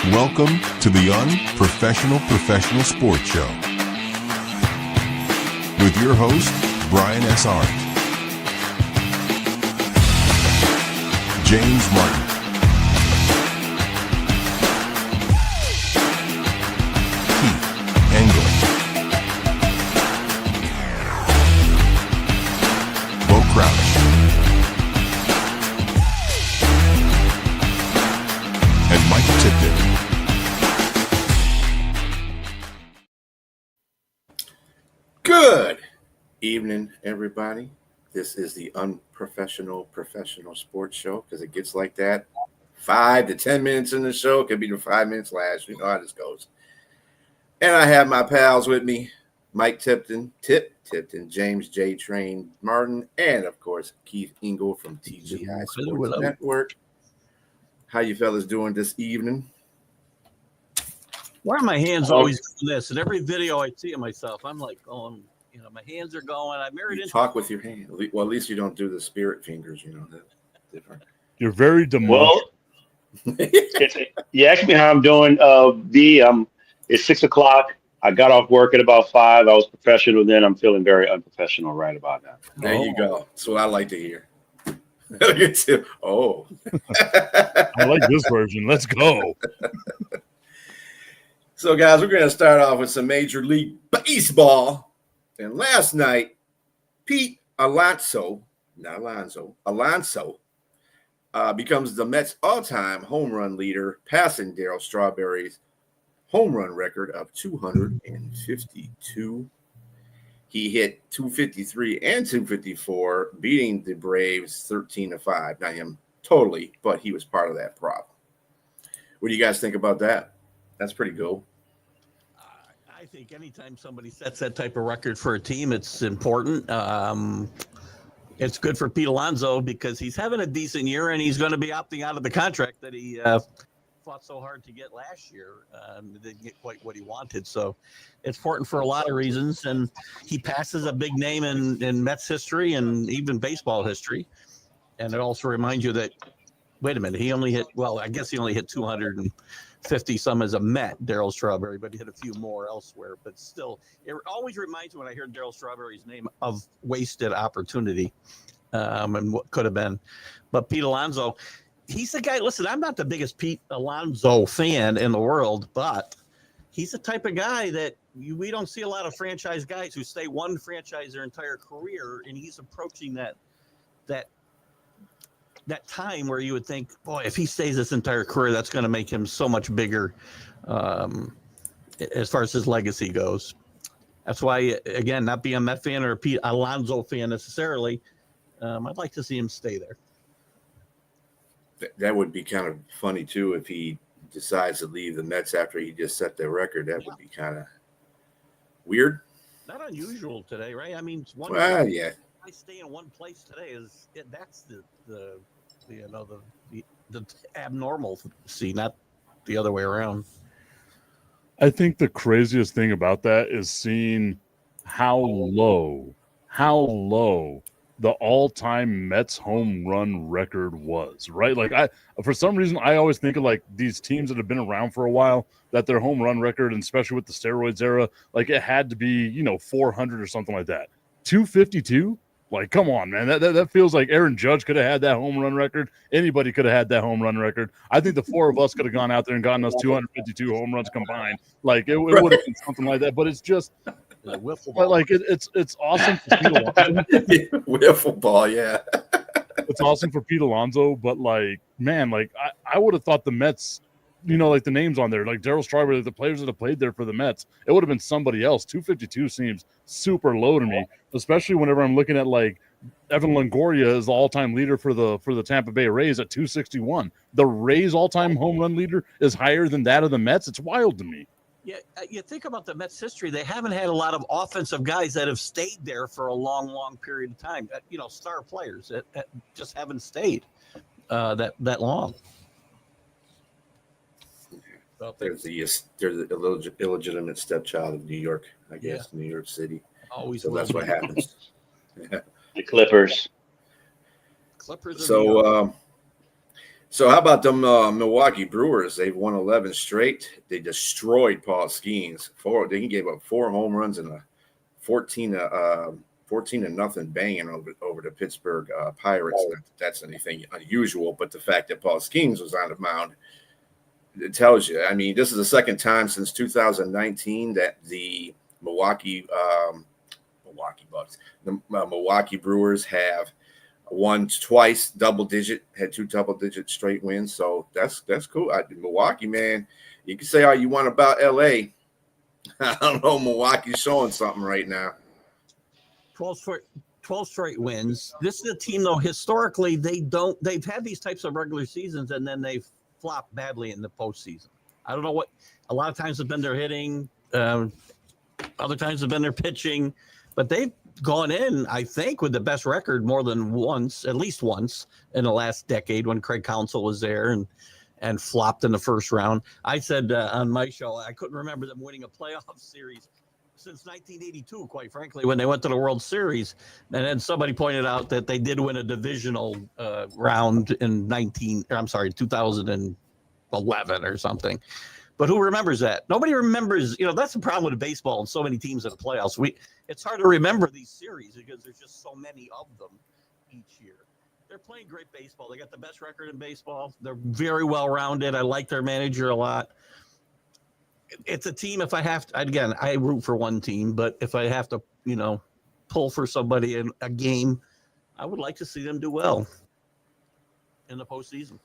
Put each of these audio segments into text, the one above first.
Welcome to the Unprofessional Professional Sports Show with your host, Brian S. Arndt, James Martin, Keith Engel, Bo Crouch, and Mike Tipton. Good evening, everybody. This is the Unprofessional Professional Sports Show because it gets like that. 5 to 10 minutes in the show. It could be the 5 minutes last. You know how this goes. And I have my pals with me, Mike Tipton, James J. Train Martin, and, of course, Keith Engel from TGI Sports Network. How you fellas doing this evening? Why are my hands always doing this? In every video I see of myself, I'm like going, my hands are going. I married into talk with your hand. Well, at least you don't do the spirit fingers, that's different. You're very demonic. Well, you asked me how I'm doing. It's 6 o'clock. I got off work at about 5. I was professional then. I'm feeling very unprofessional right about now. There you go. That's what I like to hear. Oh. I like this version. Let's go. So, guys, we're going to start off with some Major League Baseball. And last night, Pete Alonso becomes the Mets' all-time home run leader, passing Darryl Strawberry's home run record of 252. He hit 253 and 254, beating the Braves 13-5. Not him totally, but he was part of that problem. What do you guys think about that? That's pretty cool. I think anytime somebody sets that type of record for a team, it's important. It's good for Pete Alonso because he's having a decent year and he's going to be opting out of the contract that he fought so hard to get last year. Didn't get quite what he wanted. So it's important for a lot of reasons. And he passes a big name in Mets history and even baseball history. And it also reminds you that, wait a minute, he only hit 250 some as a Met, Darryl Strawberry, but he hit a few more elsewhere. But still, it always reminds me when I hear Darryl Strawberry's name of wasted opportunity and what could have been. But Pete Alonso, he's the guy. Listen, I'm not the biggest Pete Alonso fan in the world, but he's the type of guy that we don't see a lot of franchise guys who stay one franchise their entire career, and he's approaching that time where you would think, boy, if he stays this entire career, that's going to make him so much bigger as far as his legacy goes. That's why, again, not being a Met fan or a Pete Alonso fan necessarily, I'd like to see him stay there. That would be kind of funny, too, if he decides to leave the Mets after he just set their record. That would be kind of weird. Not unusual today, right? I mean, yeah. I stay in one place today that's the abnormal see, not the other way around. I think the craziest thing about that is seeing how low the all-time Mets home run record was, right? Like for some reason, I always think of like these teams that have been around for a while, that their home run record, and especially with the steroids era, like it had to be, 400 or something like that. 252? Like, come on, man. That feels like Aaron Judge could have had that home run record. Anybody could have had that home run record. I think the four of us could have gone out there and gotten us 252 home runs combined. Like, it would have been something like that. But it's just, like, it's awesome for Pete Alonso. Wiffle ball, yeah. It's awesome for Pete Alonso, but, like, man, like, I would have thought the Mets, like the names on there, like Darryl Strawberry, the players that have played there for the Mets, it would have been somebody else. 252 seems super low to me, especially whenever I'm looking at like Evan Longoria is the all-time leader for the Tampa Bay Rays at 261. The Rays all-time home run leader is higher than that of the Mets. It's wild to me. Yeah, you think about the Mets' history, they haven't had a lot of offensive guys that have stayed there for a long, long period of time. Star players that just haven't stayed that long. There's the illegitimate stepchild of New York, I guess, New York City. Always. So that's what happens. The Clippers. So So how about them Milwaukee Brewers? They've won 11 straight. They destroyed Paul Skeens. They gave up 4 home runs and a 14 to nothing banging over the Pittsburgh Pirates. Not that that's anything unusual, but the fact that Paul Skeens was on the mound, it tells you. I mean, this is the second time since 2019 that the Milwaukee Bucks, the Milwaukee Brewers have won twice had 2 double-digit straight wins. So that's cool. Milwaukee, man, you can say all you want about LA. I don't know. Milwaukee's showing something right now. 12 straight wins. This is a team, though, historically, they've had these types of regular seasons and then they've flopped badly in the postseason. I don't know what, a lot of times have been their hitting, other times have been their pitching, but they've gone in, I think, with the best record more than once, at least once in the last decade when Craig Counsell was there and flopped in the first round. I said on my show, I couldn't remember them winning a playoff series since 1982, quite frankly, when they went to the World Series. And then somebody pointed out that they did win a divisional round in 2011 or something. But who remembers that? Nobody remembers. That's the problem with baseball and so many teams in the playoffs. It's hard to remember these series because there's just so many of them each year. They're playing great baseball. They got the best record in baseball. They're very well-rounded. I like their manager a lot. It's a team. If I have to, again, I root for one team, but if I have to, pull for somebody in a game, I would like to see them do well in the postseason.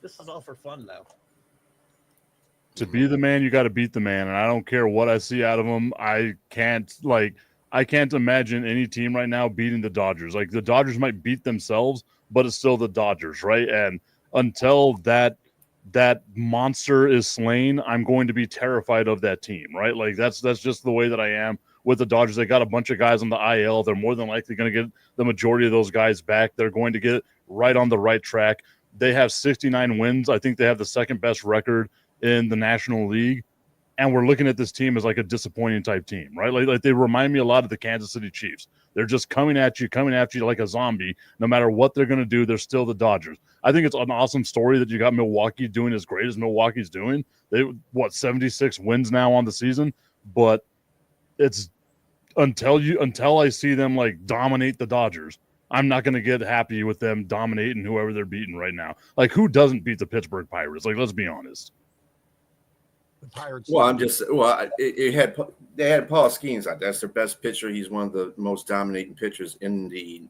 This is all for fun now. To be the man, you got to beat the man, and I don't care what I see out of them. I can't imagine any team right now beating the Dodgers. Like, the Dodgers might beat themselves, but it's still the Dodgers, right? And until that monster is slain, I'm going to be terrified of that team, right? Like, that's just the way that I am with the Dodgers. They got a bunch of guys on the IL. They're more than likely going to get the majority of those guys back. They're going to get right on the right track. They have 69 wins. I think they have the second best record in the National League. And we're looking at this team as like a disappointing type team, right? Like they remind me a lot of the Kansas City Chiefs. They're just coming at you like a zombie. No matter what they're going to do, they're still the Dodgers. I think it's an awesome story that you got Milwaukee doing as great as Milwaukee's doing. They 76 wins now on the season, but it's until I see them like dominate the Dodgers, I'm not going to get happy with them dominating whoever they're beating right now. Like, who doesn't beat the Pittsburgh Pirates? Like, let's be honest. The Pirates. Well, they had Paul Skeens out. That's their best pitcher. He's one of the most dominating pitchers in the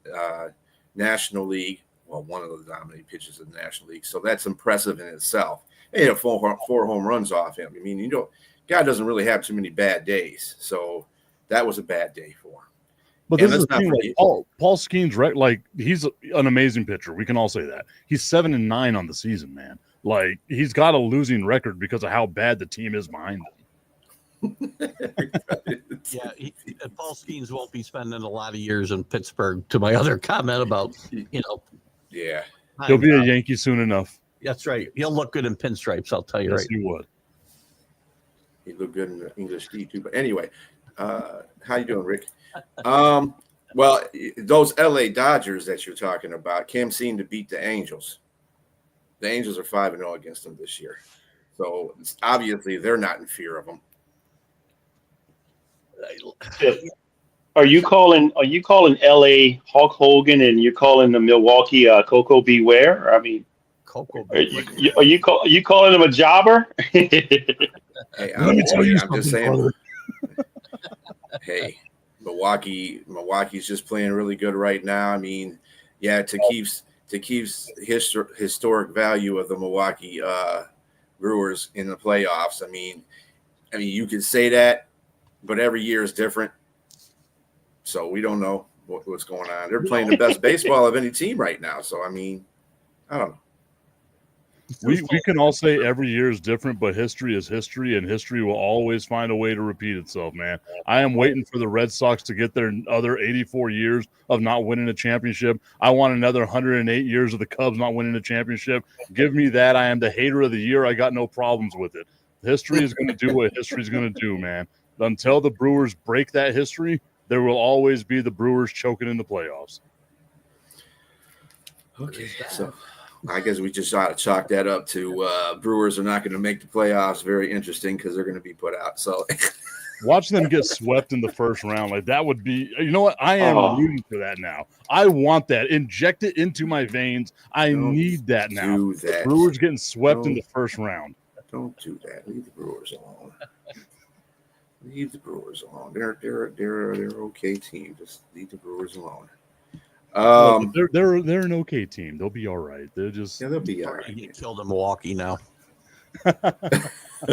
National League. Well, one of the dominating pitchers in the National League. So that's impressive in itself. They had 4 home runs off him. I mean, guy doesn't really have too many bad days. So that was a bad day for him. But this is the thing, like, Paul Skeens, like, he's an amazing pitcher. We can all say that. He's 7-9 on the season, man. Like, he's got a losing record because of how bad the team is behind him. Yeah, Paul Skeens won't be spending a lot of years in Pittsburgh, to my other comment about, Yeah. He'll be a Yankee soon enough. That's right. He'll look good in pinstripes, I'll tell you. Yes, right. he would. He looked good in the English tea, too. But anyway, how you doing, Rick? Well, those LA Dodgers that you're talking about can't seem to beat the Angels. The Angels are 5-0 against them this year. So obviously they're not in fear of them. Are you calling LA Hulk Hogan and you're calling the Milwaukee Coco Beware? I mean, Coco. are you calling him a jobber? Hey, Let me tell you I'm something, just saying. brother. Hey, Milwaukee's just playing really good right now. I mean, yeah, to keep historic value of the Milwaukee Brewers in the playoffs. I mean, you could say that, but every year is different. So we don't know what's going on. They're playing the best baseball of any team right now. So, I mean, I don't know. We can all say every year is different, but history is history, and history will always find a way to repeat itself, man. I am waiting for the Red Sox to get their other 84 years of not winning a championship. I want another 108 years of the Cubs not winning a championship. Give me that. I am the hater of the year. I got no problems with it. History is going to do what history is going to do, man. Until the Brewers break that history, there will always be the Brewers choking in the playoffs. Okay, so I guess we just ought to chalk that up to Brewers are not going to make the playoffs. Very interesting because they're going to be put out. So Watch them get swept in the first round. Like that would be, you know what? I am rooting for that now. I want that. Inject it into my veins. I need that now. do that. Brewers getting swept in the first round. Don't do that. Leave the Brewers alone. Leave the Brewers alone. They're okay team. Just leave the Brewers alone. They're an okay team. They'll be all right. They're just They'll be all I right. get killed in Milwaukee now.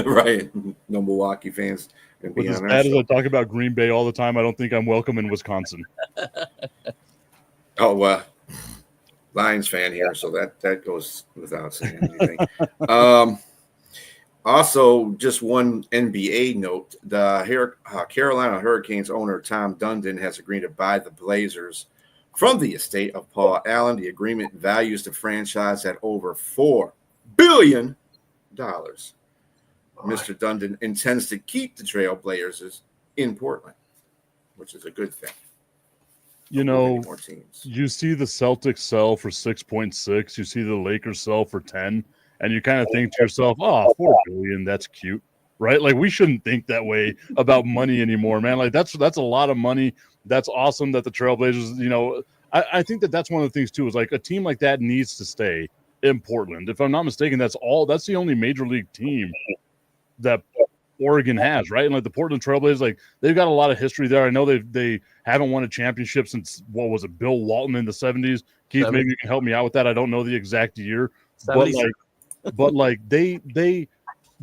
Right. No Milwaukee fans. With as bad as I talk about Green Bay all the time, I don't think I'm welcome in Wisconsin. Oh, Lions fan here, so that goes without saying anything. Also, just one NBA note: the Carolina Hurricanes owner Tom Dundon has agreed to buy the Blazers from the estate of Paul Allen. The agreement values the franchise at over $4 billion. Mr. Dundon intends to keep the Trailblazers in Portland, which is a good thing. You know, more teams. You see the Celtics sell for 6.6. You see the Lakers sell for 10, and you kind of think to yourself, "Oh, $4 billion, that's cute." Right? Like we shouldn't think that way about money anymore, man. Like that's a lot of money. That's awesome that the Trailblazers, you know, I think that's one of the things too, is like a team like that needs to stay in Portland. If I'm not mistaken, that's the only major league team that Oregon has, right? And like the Portland Trailblazers, like they've got a lot of history there. I know they haven't won a championship since what was it, Bill Walton in the 70s. Keith, maybe you can help me out with that. I don't know the exact year, but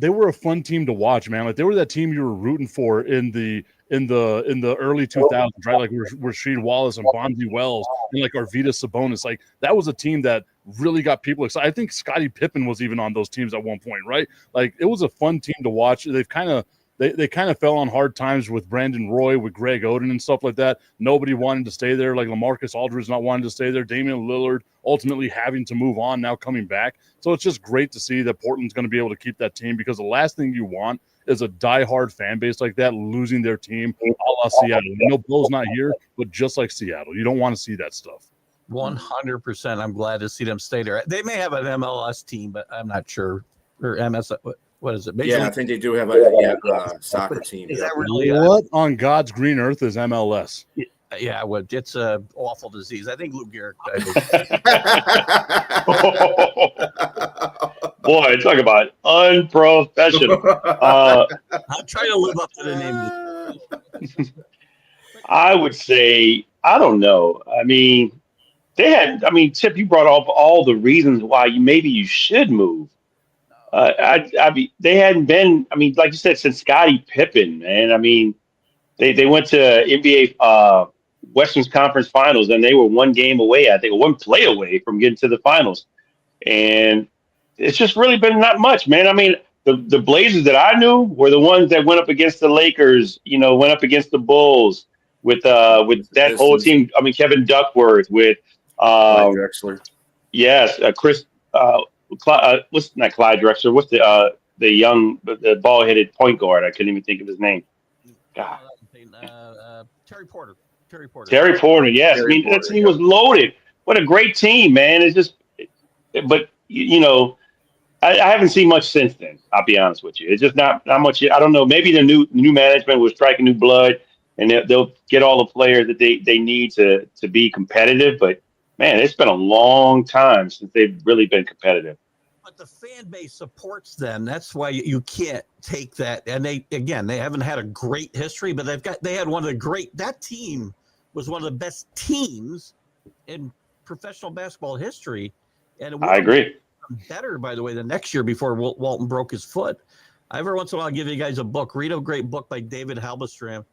they were a fun team to watch, man. Like they were that team you were rooting for in the early 2000s, right? Like Rasheed Wallace and Bonzi Wells and like Arvydas Sabonis. Like that was a team that really got people excited. I think Scottie Pippen was even on those teams at one point, right? Like it was a fun team to watch. They've kind of fell on hard times with Brandon Roy, with Greg Oden and stuff like that. Nobody wanted to stay there. Like LaMarcus Aldridge not wanting to stay there. Damian Lillard ultimately having to move on, now coming back. So it's just great to see that Portland's going to be able to keep that team, because the last thing you want is a diehard fan base like that losing their team a la Seattle. You know, Bill's not here, but just like Seattle, you don't want to see that stuff. 100%. I'm glad to see them stay there. They may have an MLS team, but I'm not sure. Or MS, what is it? Yeah, I think they do have a soccer team. Is that really what on God's green earth is MLS? Yeah, well, it's a awful disease. I think Lou Gehrig died. Boy, talk about unprofessional. I'm trying to live up to the name. I would say, I don't know. I mean, Tip, you brought up all the reasons why maybe you should move. They hadn't been, like you said, since Scottie Pippen, man. I mean, they went to NBA Western Conference Finals, and they were one game away, I think, one play away from getting to the finals. And it's just really been not much, man. I mean, the Blazers that I knew were the ones that went up against the Lakers, went up against the Bulls with that whole team. I mean, Kevin Duckworth with Clyde Drexler. Yes, Chris. What's not Clyde Drexler? What's the ball-headed point guard? I couldn't even think of his name. God. Terry Porter. Terry Porter. Yes, that team was loaded. What a great team, man! It's just, but I haven't seen much since then. I'll be honest with you. It's just not much. I don't know. Maybe the new management was striking new blood, and they'll get all the players that they need to be competitive. But man, it's been a long time since they've really been competitive. But the fan base supports them. That's why you can't take that. And they haven't had a great history, but they had one of the great. That team was one of the best teams in professional basketball history. And I agree. Better, by the way, the next year before Walton broke his foot. Every once in a while, I'll give you guys a book. Read a great book by David Halberstam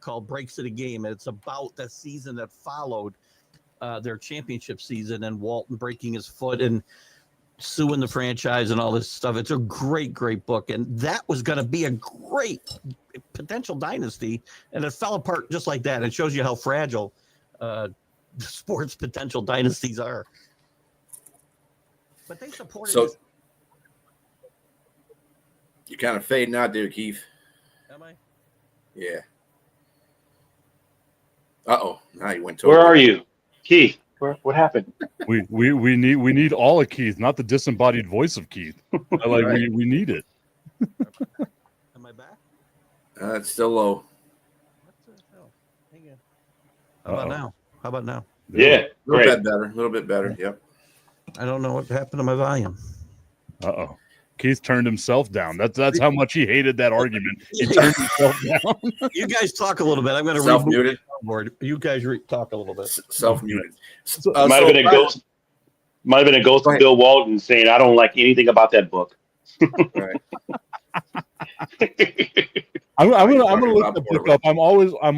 called Breaks of the Game. And it's about the season that followed their championship season and Walton breaking his foot and suing the franchise and all this stuff. It's a great, great book. And that was going to be a great potential dynasty. And it fell apart just like that. It shows you how fragile sports potential dynasties are. But they supported. So you're kind of fading out there, Keith. Am I? Yeah. Now you went to. Where are you, Keith? What happened? We need all of Keith, not the disembodied voice of Keith. We need it. Am I back? It's still low. What the hell? Hang on. How about now? How about now? Yeah, A little great. bit better. A little bit better. Yep. I don't know what happened to my volume. Uh-oh. Keith turned himself down. That's how much he hated that argument. He turned himself down. You guys talk a little bit. I'm going to Self-muted. board. You guys talk a little bit. Self-muted. Might have been a ghost. Might have been a ghost Go of ahead. Bill Walton saying, "I don't like anything about that book." Right. I'm gonna look about the book up. I'm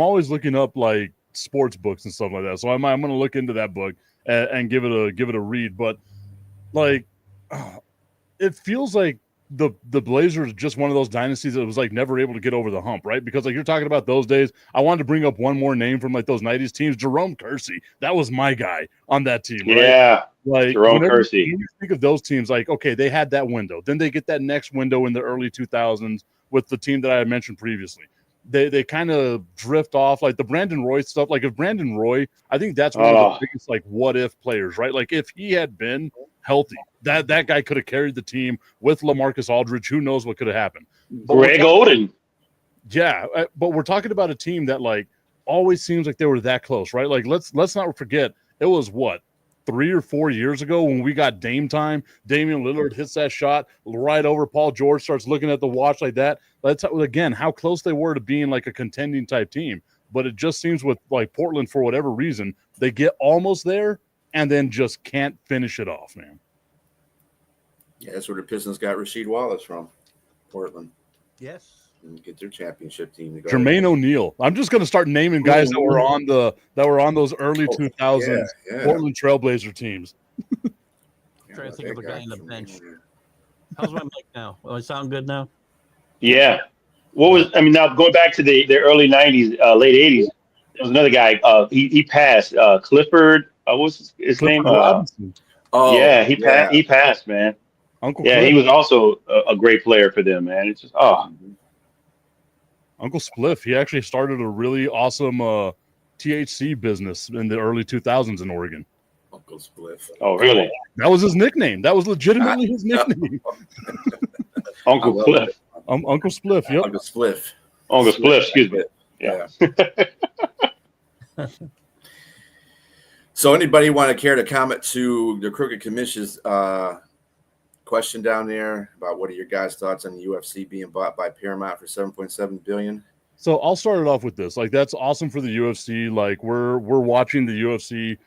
always looking up like sports books and stuff like that. So I'm gonna look into that book and give it a read. But like, it feels like the Blazers are just one of those dynasties that was like never able to get over the hump, right? Because like you're talking about those days. I wanted to bring up one more name from like those '90s teams. Jerome Kersey. That was my guy on that team. Right? Yeah, Like Jerome whenever Kersey. you think of those teams, like okay, they had that window. Then they get that next window in the early 2000s with the team that I had mentioned previously. They kind of drift off, like the Brandon Roy stuff. Like if Brandon Roy, I think that's one of the biggest like what if players, right? Like if he had been healthy, that guy could have carried the team with LaMarcus Aldridge. Who knows what could have happened? Greg Oden. Yeah, but we're talking about a team that like always seems like they were that close, right? Like let's not forget it was what 3 or 4 years ago when we got Dame time. Damian Lillard hits that shot right over Paul George, starts looking at the watch like that. That's again how close they were to being like a contending type team. But it just seems with like Portland for whatever reason they get almost there and then just can't finish it off, man. Yeah, that's where the Pistons got Rasheed Wallace from, Portland, Yes. and get their championship team to go. Jermaine O'Neal. I'm just going to start naming guys that were on those early 2000s Yeah. Portland Trailblazer teams. Trying to think of a guy on the bench. How's my mic now? Will I sound good now? Yeah. Now going back to the early '90s, late '80s, there was another guy. He passed. Clifford. What was his name? Robinson. Oh, yeah, he passed, man. Uncle Yeah, Cliff. he was also a great player for them, man. It's just Uncle Spliff. He actually started a really awesome THC business in the early 2000s in Oregon. Uncle Spliff. oh really? That was his nickname. That was legitimately his nickname. Uncle I love Cliff. Uncle Spliff. Yep. Uncle Spliff. Uncle Spliff. Excuse me. Yeah. So anybody want to care to comment to the Crooked Commission's question down there about what are your guys' thoughts on the UFC being bought by Paramount for $7.7 billion? So I'll start it off with this. Like that's awesome for the UFC. Like we're watching the UFC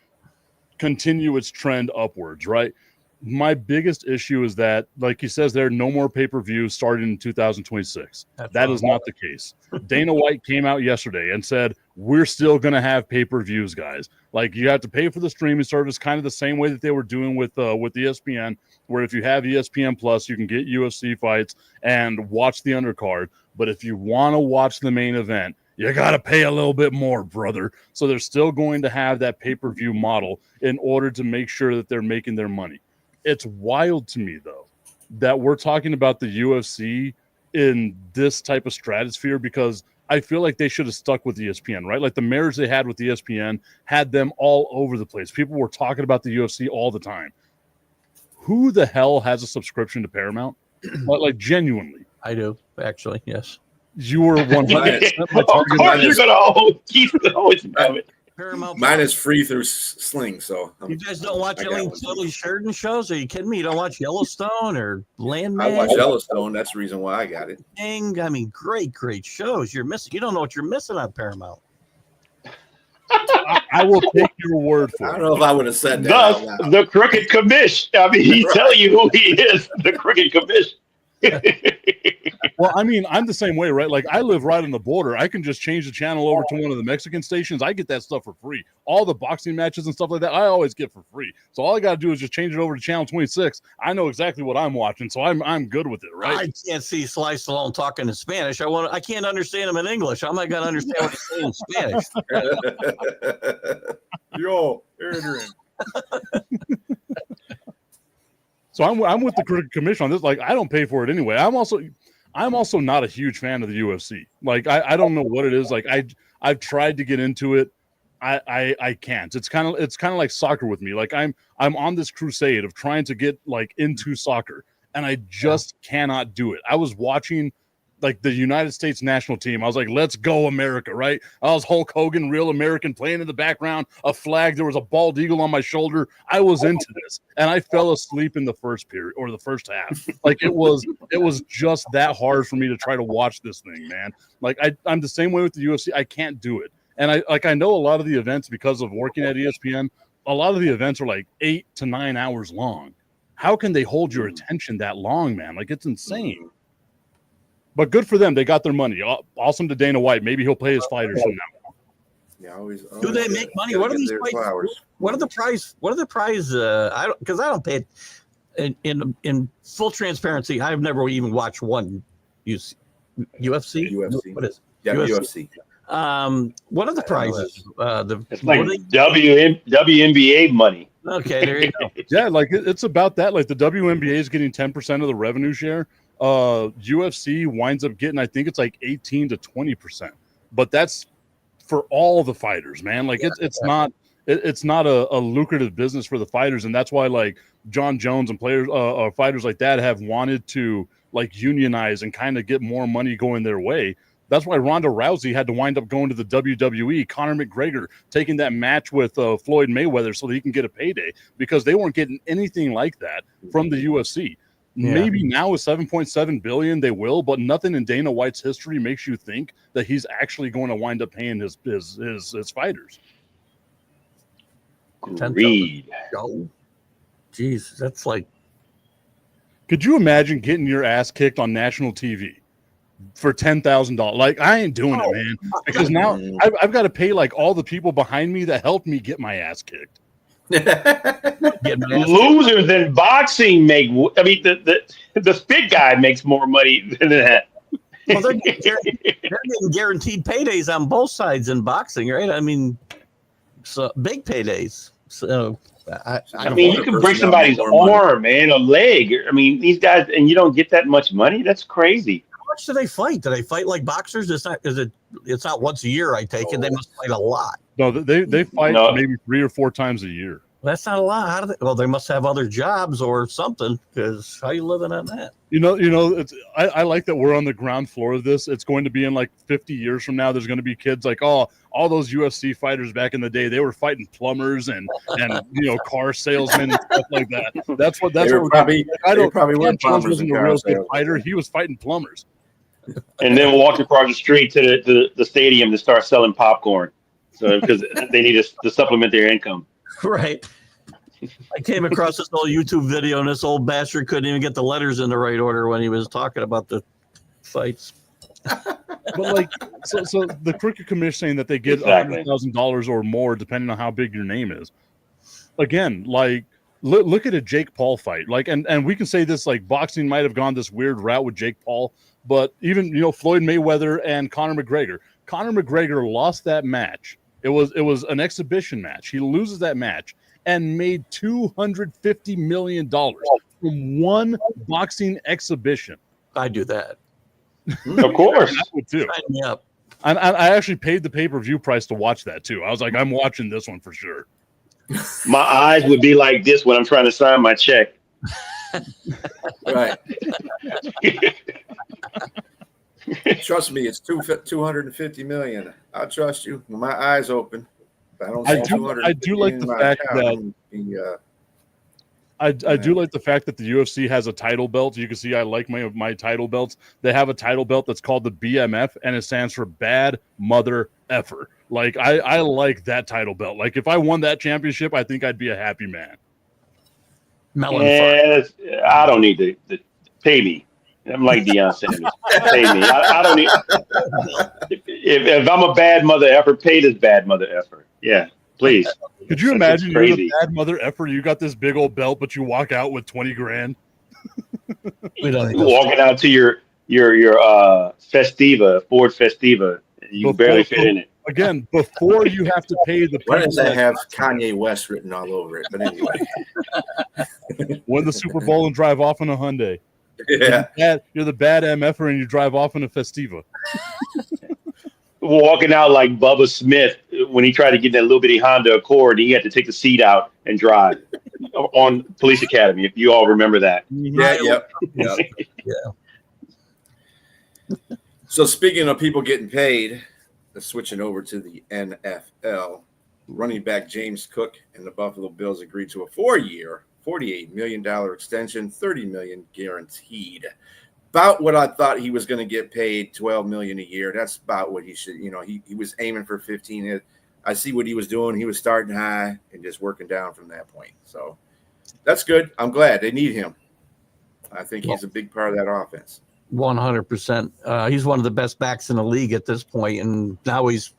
continue its trend upwards, right? My biggest issue is that, like he says, there are no more pay-per-views starting in 2026. That is not the case. Dana White came out yesterday and said, we're still going to have pay-per-views, guys. Like you have to pay for the streaming service, kind of the same way that they were doing with ESPN, where if you have ESPN Plus, you can get UFC fights and watch the undercard. But if you want to watch the main event, you got to pay a little bit more, brother. So they're still going to have that pay-per-view model in order to make sure that they're making their money. It's wild to me, though, that we're talking about the UFC in this type of stratosphere because I feel like they should have stuck with ESPN, right? Like the marriage they had with ESPN had them all over the place. People were talking about the UFC all the time. Who the hell has a subscription to Paramount? Like genuinely. I do, actually, yes. You were 100% my Of target. course, you're gonna keep always have it. Paramount. Mine is free through Sling, so You guys don't watch I got any one. Shirley Sheridan shows? Are you kidding me? You don't watch Yellowstone or Landman? I watch Yellowstone. That's the reason why I got it. Thing? I mean, great shows. You're missing. You don't know what you're missing on Paramount. I will take your word I for don't it. know if I would have said that. out Thus, loud. the Crooked Commish. I mean, he's telling you who he is. The Crooked Commish. Well, I mean, I'm the same way, right? Like, I live right on the border. I can just change the channel over to one of the Mexican stations. I get that stuff for free. All the boxing matches and stuff like that, I always get for free. So all I got to do is just change it over to channel 26. I know exactly what I'm watching, so I'm good with it, right? I can't see Sly Stallone talking in Spanish. I can't understand him in English. How am I going to understand what he's saying in Spanish? Yo, Adrian. So I'm with the Crooked Commission on this. Like, I don't pay for it anyway. I'm also not a huge fan of the UFC. Like, I don't know what it is. Like, I've tried to get into it. I can't. It's kind of like soccer with me. Like I'm on this crusade of trying to get like into soccer, and I just cannot do it. I was watching like the United States national team. I was like, let's go America, right? I was Hulk Hogan, real American, playing in the background, a flag. There was a bald eagle on my shoulder. I was into this, and I fell asleep in the first period or the first half. Like it was just that hard for me to try to watch this thing, man. Like I'm the same way with the UFC. I can't do it. And I know a lot of the events, because of working at ESPN, a lot of the events are like 8 to 9 hours long. How can they hold your attention that long, man? Like, it's insane. But good for them. They got their money. Awesome to Dana White. Maybe he'll pay his fighters from now on. Yeah, always. Do they make money? What are these fights? What are the prize? I don't pay it. In full transparency, I've never even watched one UFC. UFC. What is Yeah, UFC. What are the prizes? It's like WNBA money. Okay, there you go. Yeah, like it's about that. Like the WNBA is getting 10% of the revenue share. UFC winds up getting, I think it's like 18 to 20%. But that's for all the fighters, man. Like it's not a lucrative business for the fighters, and that's why like John Jones and players, fighters like that have wanted to like unionize and kind of get more money going their way. That's why Ronda Rousey had to wind up going to the WWE. Conor McGregor taking that match with Floyd Mayweather so that he can get a payday, because they weren't getting anything like that from the UFC. Yeah. Maybe now with $7.7 billion they will, but nothing in Dana White's history makes you think that he's actually going to wind up paying his fighters. Greed. Jeez, that's like. Could you imagine getting your ass kicked on national TV for $10,000? Like, I ain't doing it, man, because now I've got to pay like all the people behind me that helped me get my ass kicked. Losers in boxing make. I mean, the fit guy makes more money than that. Well, they're getting guaranteed paydays on both sides in boxing, right? I mean, so big paydays. So I mean, you can break somebody's arm, man, a leg. I mean, these guys, and you don't get that much money. That's crazy. How much do they fight? Do they fight like boxers? It's not once a year. I take it. They must fight a lot. No, they fight maybe 3 or 4 times a year. That's not a lot. How do they? Well, they must have other jobs or something. Because how you living on that? You know. I like that we're on the ground floor of this. It's going to be in like 50 years from now. There's going to be kids like, oh, all those UFC fighters back in the day, they were fighting plumbers and car salesmen and stuff like that. That's what probably. Ken Jones wasn't a real good fighter. He was fighting plumbers. And then walked across the street to the stadium to start selling popcorn, so because they need to supplement their income. Right. I came across this old YouTube video, and this old bastard couldn't even get the letters in the right order when he was talking about the fights. But like, so the Cricket Commission saying that they get $100,000 or more depending on how big your name is. Again, like look at a Jake Paul fight. Like, and we can say this, like boxing might have gone this weird route with Jake Paul, but even Floyd Mayweather and Conor McGregor. Conor McGregor lost that match. It was an exhibition match. He loses that match and made $250 million from one boxing exhibition. I do that. Of course. I would too. Sign me up. I actually paid the pay-per-view price to watch that too. I was like, I'm watching this one for sure. My eyes would be like this when I'm trying to sign my check. Right. Trust me, it's $250 million. I'll trust you. With my eyes open. I do like the fact that I do like the fact that the UFC has a title belt. You can see I like my title belts. They have a title belt that's called the BMF, and it stands for Bad Mother Effer. Like I like that title belt. Like if I won that championship, I think I'd be a happy man. I don't need to pay me. I'm like Deion Sanders. Pay me. I don't need. If I'm a bad mother effer, pay this bad mother effer. Yeah, please. Could you imagine you're the bad mother effer? You got this big old belt, but you walk out with $20,000. Walking out to your Festiva, Ford Festiva, you barely fit in it. Again, before you have to pay the. Why does that have Kanye West written all over it? But anyway, win the Super Bowl and drive off in a Hyundai. Yeah, you're the bad MFer and you drive off in a Festiva. Walking out like Bubba Smith when he tried to get in that little bitty Honda Accord, he had to take the seat out and drive on Police Academy. If you all remember that. Yeah, yep. Yeah. So speaking of people getting paid, switching over to the NFL, running back James Cook and the Buffalo Bills agreed to a 4-year, $48 million extension, $30 million guaranteed. About what I thought he was going to get paid, $12 million a year. That's about what he should. He was aiming for 15. I see what he was doing. He was starting high and just working down from that point. So that's good. I'm glad they need him. I think he's a big part of that offense. 100%. He's one of the best backs in the league at this point, and now he's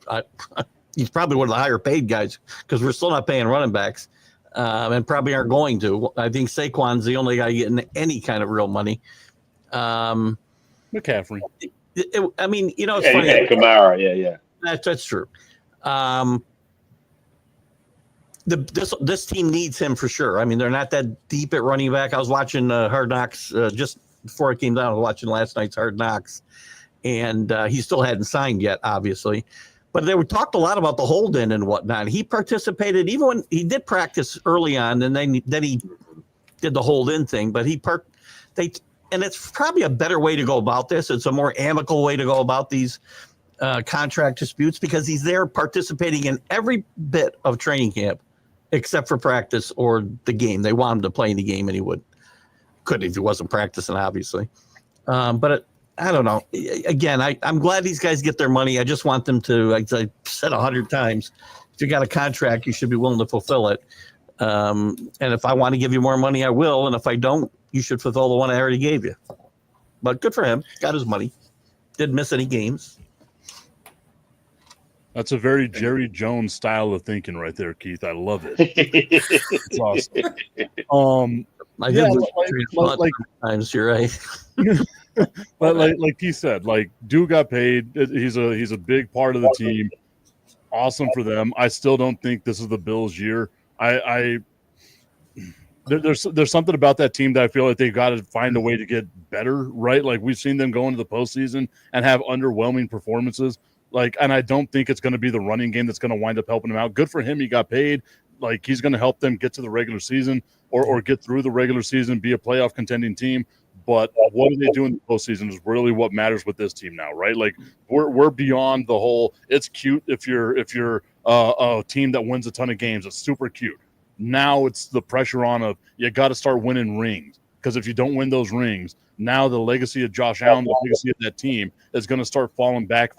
probably one of the higher paid guys because we're still not paying running backs, and probably aren't going to. I think Saquon's the only guy getting any kind of real money. McCaffrey. I mean, it's And funny. Kamara, yeah. That's true. This team needs him for sure. I mean, they're not that deep at running back. I was watching Hard Knocks just before I came down. I was watching last night's Hard Knocks, and he still hadn't signed yet, obviously. But they talked a lot about the hold-in and whatnot. He participated even when he did practice early on, and then he did the hold-in thing. But and it's probably a better way to go about this. It's a more amicable way to go about these contract disputes because he's there participating in every bit of training camp except for practice or the game. They want him to play in the game, and he could if he wasn't practicing, obviously. But I don't know. Again, I'm glad these guys get their money. I just want them to, like I said 100 times, if you got a contract, you should be willing to fulfill it. And if I want to give you more money, I will. And if I don't, you should fulfill the one I already gave you. But good for him. Got his money. Didn't miss any games. That's a very Jerry Jones style of thinking right there, Keith. I love it. It's awesome. I Yeah, did like times. You're right. but like he said, like Duke got paid. He's a big part of the team. Awesome for them. I still don't think this is the Bills' year. There's something about that team that I feel like they've got to find a way to get better, right? Like we've seen them go into the postseason and have underwhelming performances. And I don't think it's going to be the running game that's going to wind up helping him out. Good for him. He got paid. Like he's going to help them get to the regular season or get through the regular season, be a playoff contending team. But what do they do in the postseason is really what matters with this team now, right? Like we're beyond the whole. It's cute if you're a team that wins a ton of games. It's super cute. Now it's the pressure on of you got to start winning rings because if you don't win those rings, now the legacy of Josh Allen, the legacy of that team is going to start falling back.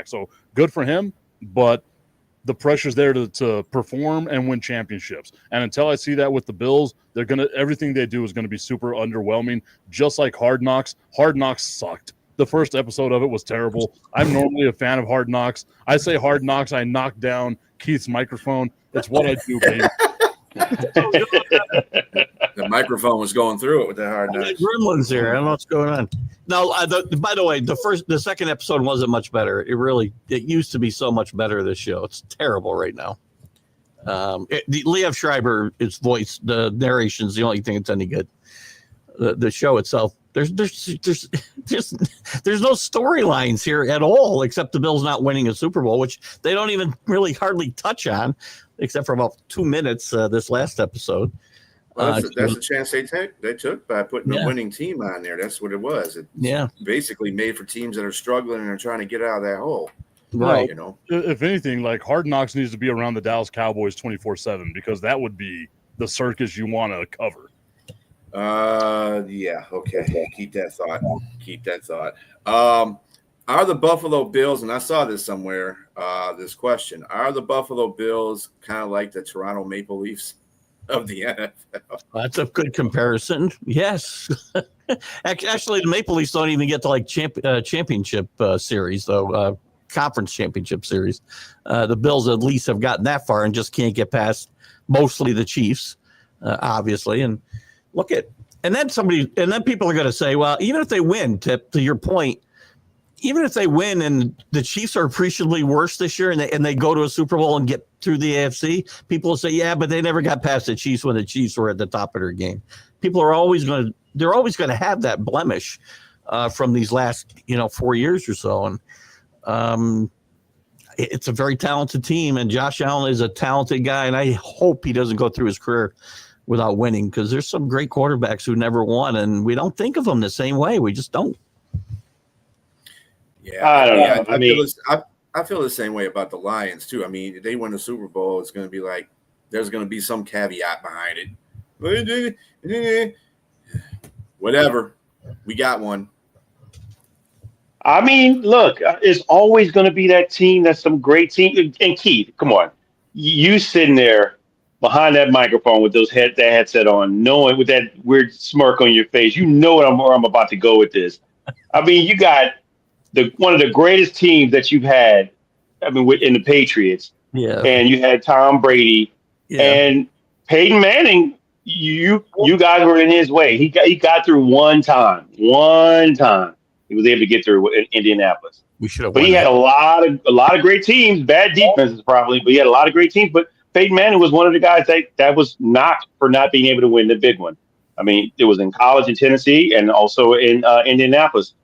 So good for him, but the pressure's there to perform and win championships. And until I see that with the Bills, everything they do is going to be super underwhelming, just like Hard Knocks. Hard Knocks sucked. The first episode of it was terrible. I'm normally a fan of Hard Knocks. I say Hard Knocks, I knock down Keith's microphone. That's what I do, baby. The microphone was going through it with the Hard Knocks. Gremlins here. I don't know what's going on. No, by the way, the second episode wasn't much better. It used to be so much better. This show, it's terrible right now. Liev Schreiber, its voice, the narration is the only thing that's any good. The show itself, there's no storylines here at all, except the Bills not winning a Super Bowl, which they don't even really hardly touch on, except for about 2 minutes this last episode. Well, that's a chance they took by putting a winning team on there. That's what it was. It's basically made for teams that are struggling and are trying to get out of that hole. Right. If anything, like Hard Knocks needs to be around the Dallas Cowboys 24/7 because that would be the circus you want to cover. Yeah. Okay. Keep that thought. Are the Buffalo Bills, and I saw this somewhere, this question, are the Buffalo Bills kind of like the Toronto Maple Leafs of the NFL? That's a good comparison. Yes. Actually, the Maple Leafs don't even get to like championship series, though, conference championship series. The Bills at least have gotten that far and just can't get past mostly the Chiefs, obviously. And and then people are going to say, well, even if they win, to your point, even if they win and the Chiefs are appreciably worse this year and they go to a Super Bowl and get through the AFC, people will say, yeah, but they never got past the Chiefs when the Chiefs were at the top of their game. People are always going to have that blemish from these last, 4 years or so. And it's a very talented team, and Josh Allen is a talented guy, and I hope he doesn't go through his career without winning, because there's some great quarterbacks who never won, and we don't think of them the same way. We just don't. Yeah, I don't know. I feel the same way about the Lions too. I mean, if they win the Super Bowl, it's going to be like there's going to be some caveat behind it. Whatever, we got one. I mean, look, it's always going to be that team. That's some great team. And Keith, come on, you sitting there behind that microphone with that headset on, knowing with that weird smirk on your face, you know where I'm about to go with this. I mean, you got one of the greatest teams that you've had. I mean, in the Patriots, and you had Tom Brady and Peyton Manning. You guys were in his way. He got through one time. He was able to get through in Indianapolis. We should have. But he had a lot of great teams. Bad defenses probably, but he had a lot of great teams. But Peyton Manning was one of the guys that was knocked for not being able to win the big one. I mean, it was in college in Tennessee and also in Indianapolis.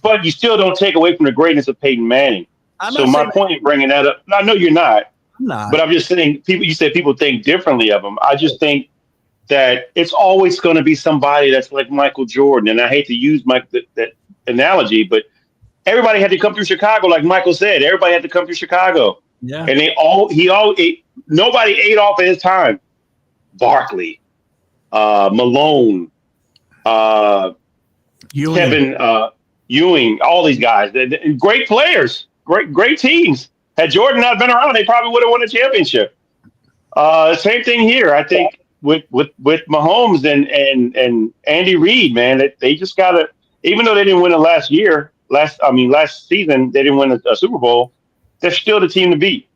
But you still don't take away from the greatness of Peyton Manning. So my point in bringing that up, I know you're not. I'm not. But I'm just saying, you said people think differently of him. I just think that it's always going to be somebody that's like Michael Jordan. And I hate to use that analogy, but everybody had to come through Chicago, like Michael said. Everybody had to come through Chicago. Yeah. And nobody ate off of his time. Barkley, Malone, Kevin Ewing, all these guys. Great players, great teams. Had Jordan not been around, they probably would have won a championship. Same thing here. I think with Mahomes and Andy Reid, man, they just gotta. Even though they didn't win it last season, they didn't win a Super Bowl. They're still the team to beat.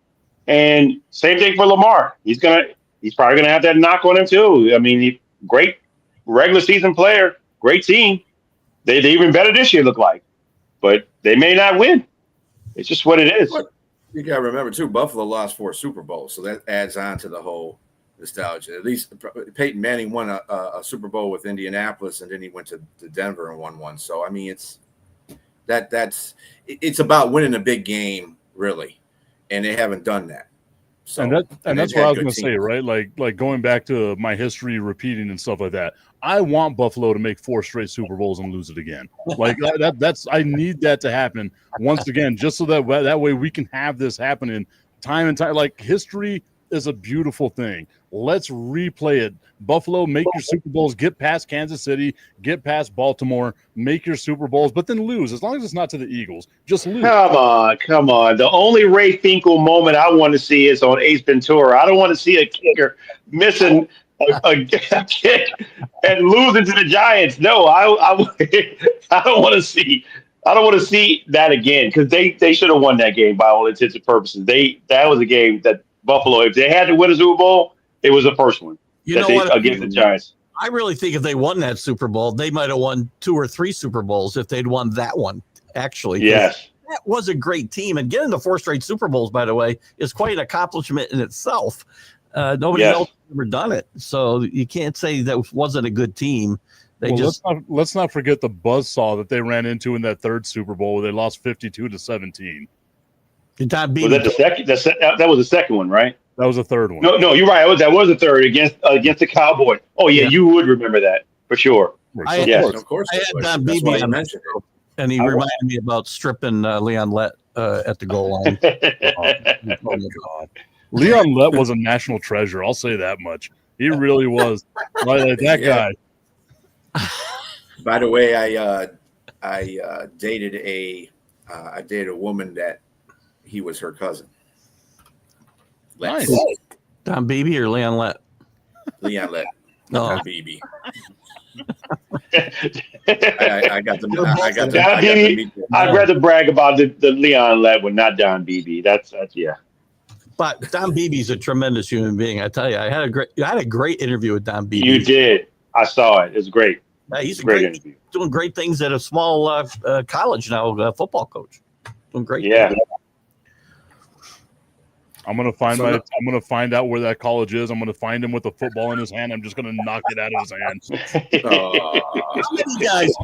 And same thing for Lamar. He's probably gonna have that knock on him too. I mean, great regular season player, great team. They even better this year look like, but they may not win. It's just what it is. You got to remember too, Buffalo lost 4 Super Bowls, so that adds on to the whole nostalgia. At least Peyton Manning won a Super Bowl with Indianapolis, and then he went to Denver and won one. So I mean, it's about winning a big game, really, and they haven't done that. So, and that's what I was going to say, right? Like going back to my history repeating and stuff like that. I want Buffalo to make 4 straight Super Bowls and lose it again. Like that's I need that to happen once again, just so that way we can have this happening time and time. Like history is a beautiful thing. Let's replay it. Buffalo, make your Super Bowls, get past Kansas City, get past Baltimore, make your Super Bowls, but then lose. As long as it's not to the Eagles, just lose. Come on. The only Ray Finkel moment I want to see is on Ace Ventura. I don't want to see a kicker missing a kick and losing to the Giants. No, I don't want to see. I don't want to see that again, because they should have won that game by all intents and purposes. That was a game that Buffalo, if they had to win a Super Bowl, it was the first one. Against the Giants. I really think if they won that Super Bowl, they might have won 2 or 3 Super Bowls if they'd won that one. Actually, yes, that was a great team, and getting to 4 straight Super Bowls, by the way, is quite an accomplishment in itself. Nobody else has ever done it, so you can't say that wasn't a good team. Let's not forget the buzzsaw that they ran into in that 3rd Super Bowl where they lost 52-17. Was that the second? That was the second one, right? That was the 3rd one. No, you're right. That was the 3rd against the Cowboys. Oh yeah, you would remember that for sure. Of course. I had Don Beebe on mentioned, and he reminded me about stripping Leon Lett at the goal line. Oh my God. Leon Lett was a national treasure. I'll say that much. He really was. Like that guy. By the way, I dated a woman that he was her cousin. Nice. Don Beebe or Leon Lett? Leon Lett. No, Don Beebe. I got the Don Beebe. I'd rather brag about the Leon Lett one, not Don Beebe. That's yeah. But Don Beebe's a tremendous human being. I tell you, I had a great interview with Don Beebe. You did. I saw it. It was great. Yeah, he's a great interview. Doing great things at a small college now, football coach. Doing great. Yeah. Things. I'm gonna find out where that college is. I'm gonna find him with a football in his hand. I'm just gonna knock it out of his hand.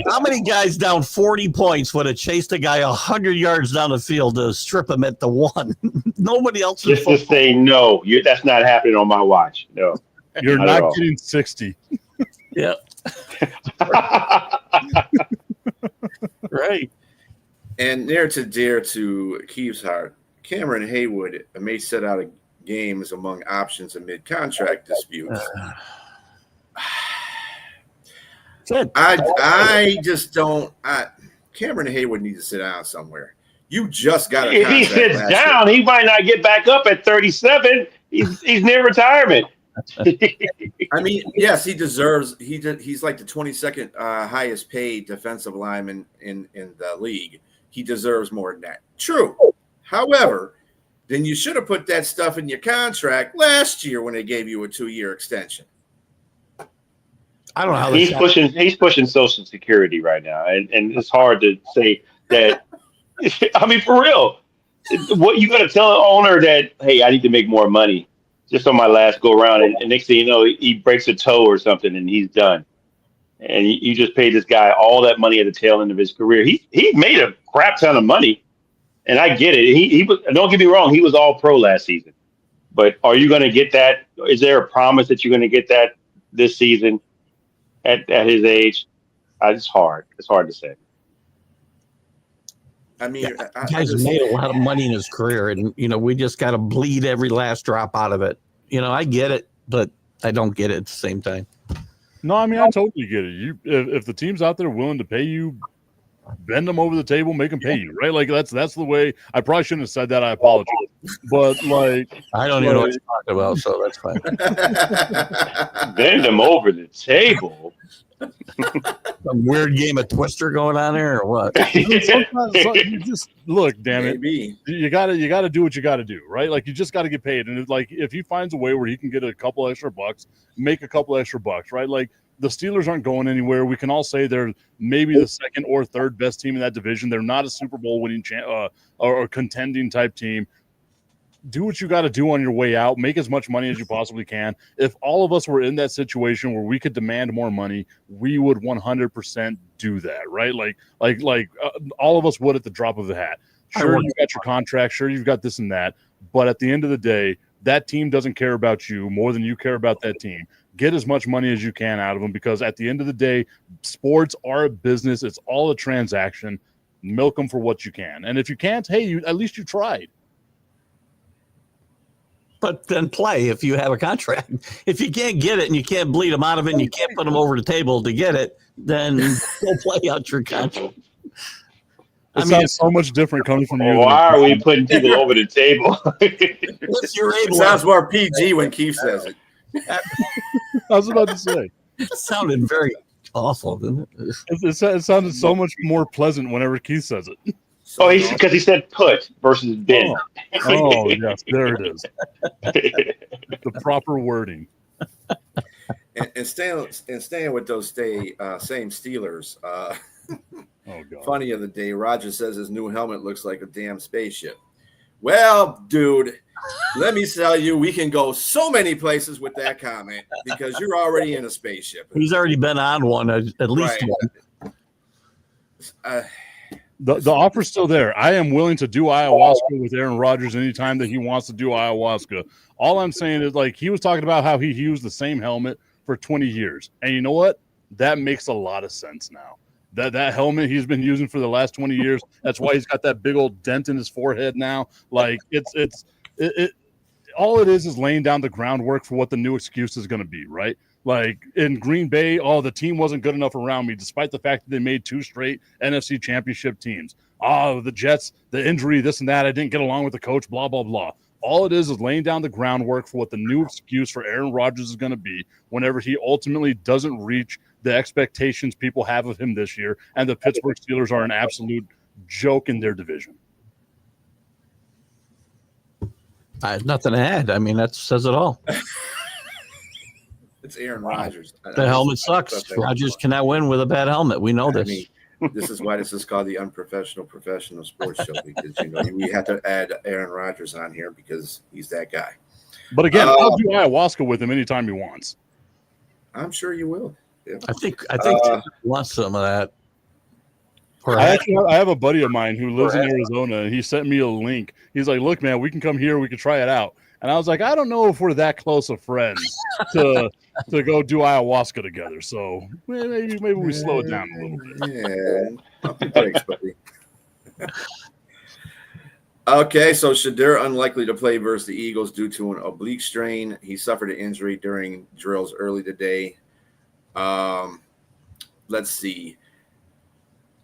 How many guys down 40 points would have chased a guy 100 yards down the field to strip him at the one? Nobody else. Just to say no, that's not happening on my watch. No, you're not getting 60. Yeah. Right. And near to dear to Keith's heart, Cameron Haywood may set out games among options amid contract disputes. I just don't. Cameron Haywood needs to sit down somewhere. You just got a if he sits down, he might not get back up at 37. He's near retirement. I mean, yes, he deserves. He's like the 22nd highest paid defensive lineman in the league. He deserves more than that. True. However, then you should have put that stuff in your contract last year when they gave you a 2-year extension. I don't know how he's pushing Social Security right now, and it's hard to say that. I mean, for real, what you got to tell an owner that, hey, I need to make more money just on my last go around, and next thing you know, he breaks a toe or something, and he's done. And you just paid this guy all that money at the tail end of his career. He made a crap ton of money. And I get it. He was, don't get me wrong, he was all pro last season. But are you going to get that? Is there a promise that you're going to get that this season at his age? It's hard. It's hard to say. I mean, guy's made a lot of money in his career, and we just got to bleed every last drop out of it. I get it, but I don't get it at the same time. No, I mean, I totally get it. If the team's out there willing to pay you, bend them over the table, make them pay you, right? Like that's the way. I probably shouldn't have said that. I apologize, but like I don't even know what you're talking about, so that's fine. Bend them over the table. Some weird game of Twister going on here, or what? You just look, damn it. Maybe. You gotta do what you gotta do, right? Like you just gotta get paid, and like if he finds a way where he can get a couple extra bucks, make a couple extra bucks, right? Like the Steelers aren't going anywhere. We can all say they're maybe the second or third best team in that division. They're not a Super Bowl winning or contending type team. Do what you got to do on your way out. Make as much money as you possibly can. If all of us were in that situation where we could demand more money, we would 100% do that, right? Like all of us would at the drop of the hat. Sure, you've got your contract. Sure, you've got this and that. But at the end of the day, that team doesn't care about you more than you care about that team. Get as much money as you can out of them, because at the end of the day, sports are a business. It's all a transaction. Milk them for what you can. And if you can't, hey, at least you tried. But then play if you have a contract. If you can't get it and you can't bleed them out of it and you can't put them over the table to get it, then go play out your contract. It sounds so much different coming from you. Why are we putting people over the table? If you're able, It sounds more PG when Keith says it. I was about to say. It sounded very awful, didn't it? It sounded so much more pleasant whenever Keith says it. Oh, because he said put versus been. Oh, yes, there it is. The proper wording. And staying with those same Steelers. Oh, God. Funny of the day, Roger says his new helmet looks like a damn spaceship. Well, dude, let me tell you, we can go so many places with that comment because you're already in a spaceship. He's already been on one, at least one. The offer's still there. I am willing to do ayahuasca with Aaron Rodgers anytime that he wants to do ayahuasca. All I'm saying is, like, he was talking about how he used the same helmet for 20 years. And you know what? That makes a lot of sense now. That helmet he's been using for the last 20 years, that's why he's got that big old dent in his forehead now. Like, it's all it is laying down the groundwork for what the new excuse is going to be, right? Like in Green Bay, the team wasn't good enough around me, despite the fact that they made 2 straight NFC championship teams. The Jets, the injury, this and that. I didn't get along with the coach, blah, blah, blah. All it is laying down the groundwork for what the new excuse for Aaron Rodgers is going to be whenever he ultimately doesn't reach the expectations people have of him this year, and the Pittsburgh Steelers are an absolute joke in their division. I have nothing to add. I mean, that says it all. It's Aaron Rodgers. The helmet sucks. Rodgers cannot win with a bad helmet. We know this. This is why this is called the Unprofessional Professional Sports Show, because we have to add Aaron Rodgers on here because he's that guy. But again, I'll do ayahuasca with him anytime he wants. I'm sure you will. Yeah. I think Tim wants some of that. I have a buddy of mine who lives in Arizona, and he sent me a link. He's like, "Look, man, we can come here. We can try it out." And I was like, "I don't know if we're that close of friends to go do ayahuasca together. So maybe we slow it down a little bit." Yeah, pump the brakes, buddy. Okay, so Shedeur unlikely to play versus the Eagles due to an oblique strain. He suffered an injury during drills early today. Let's see.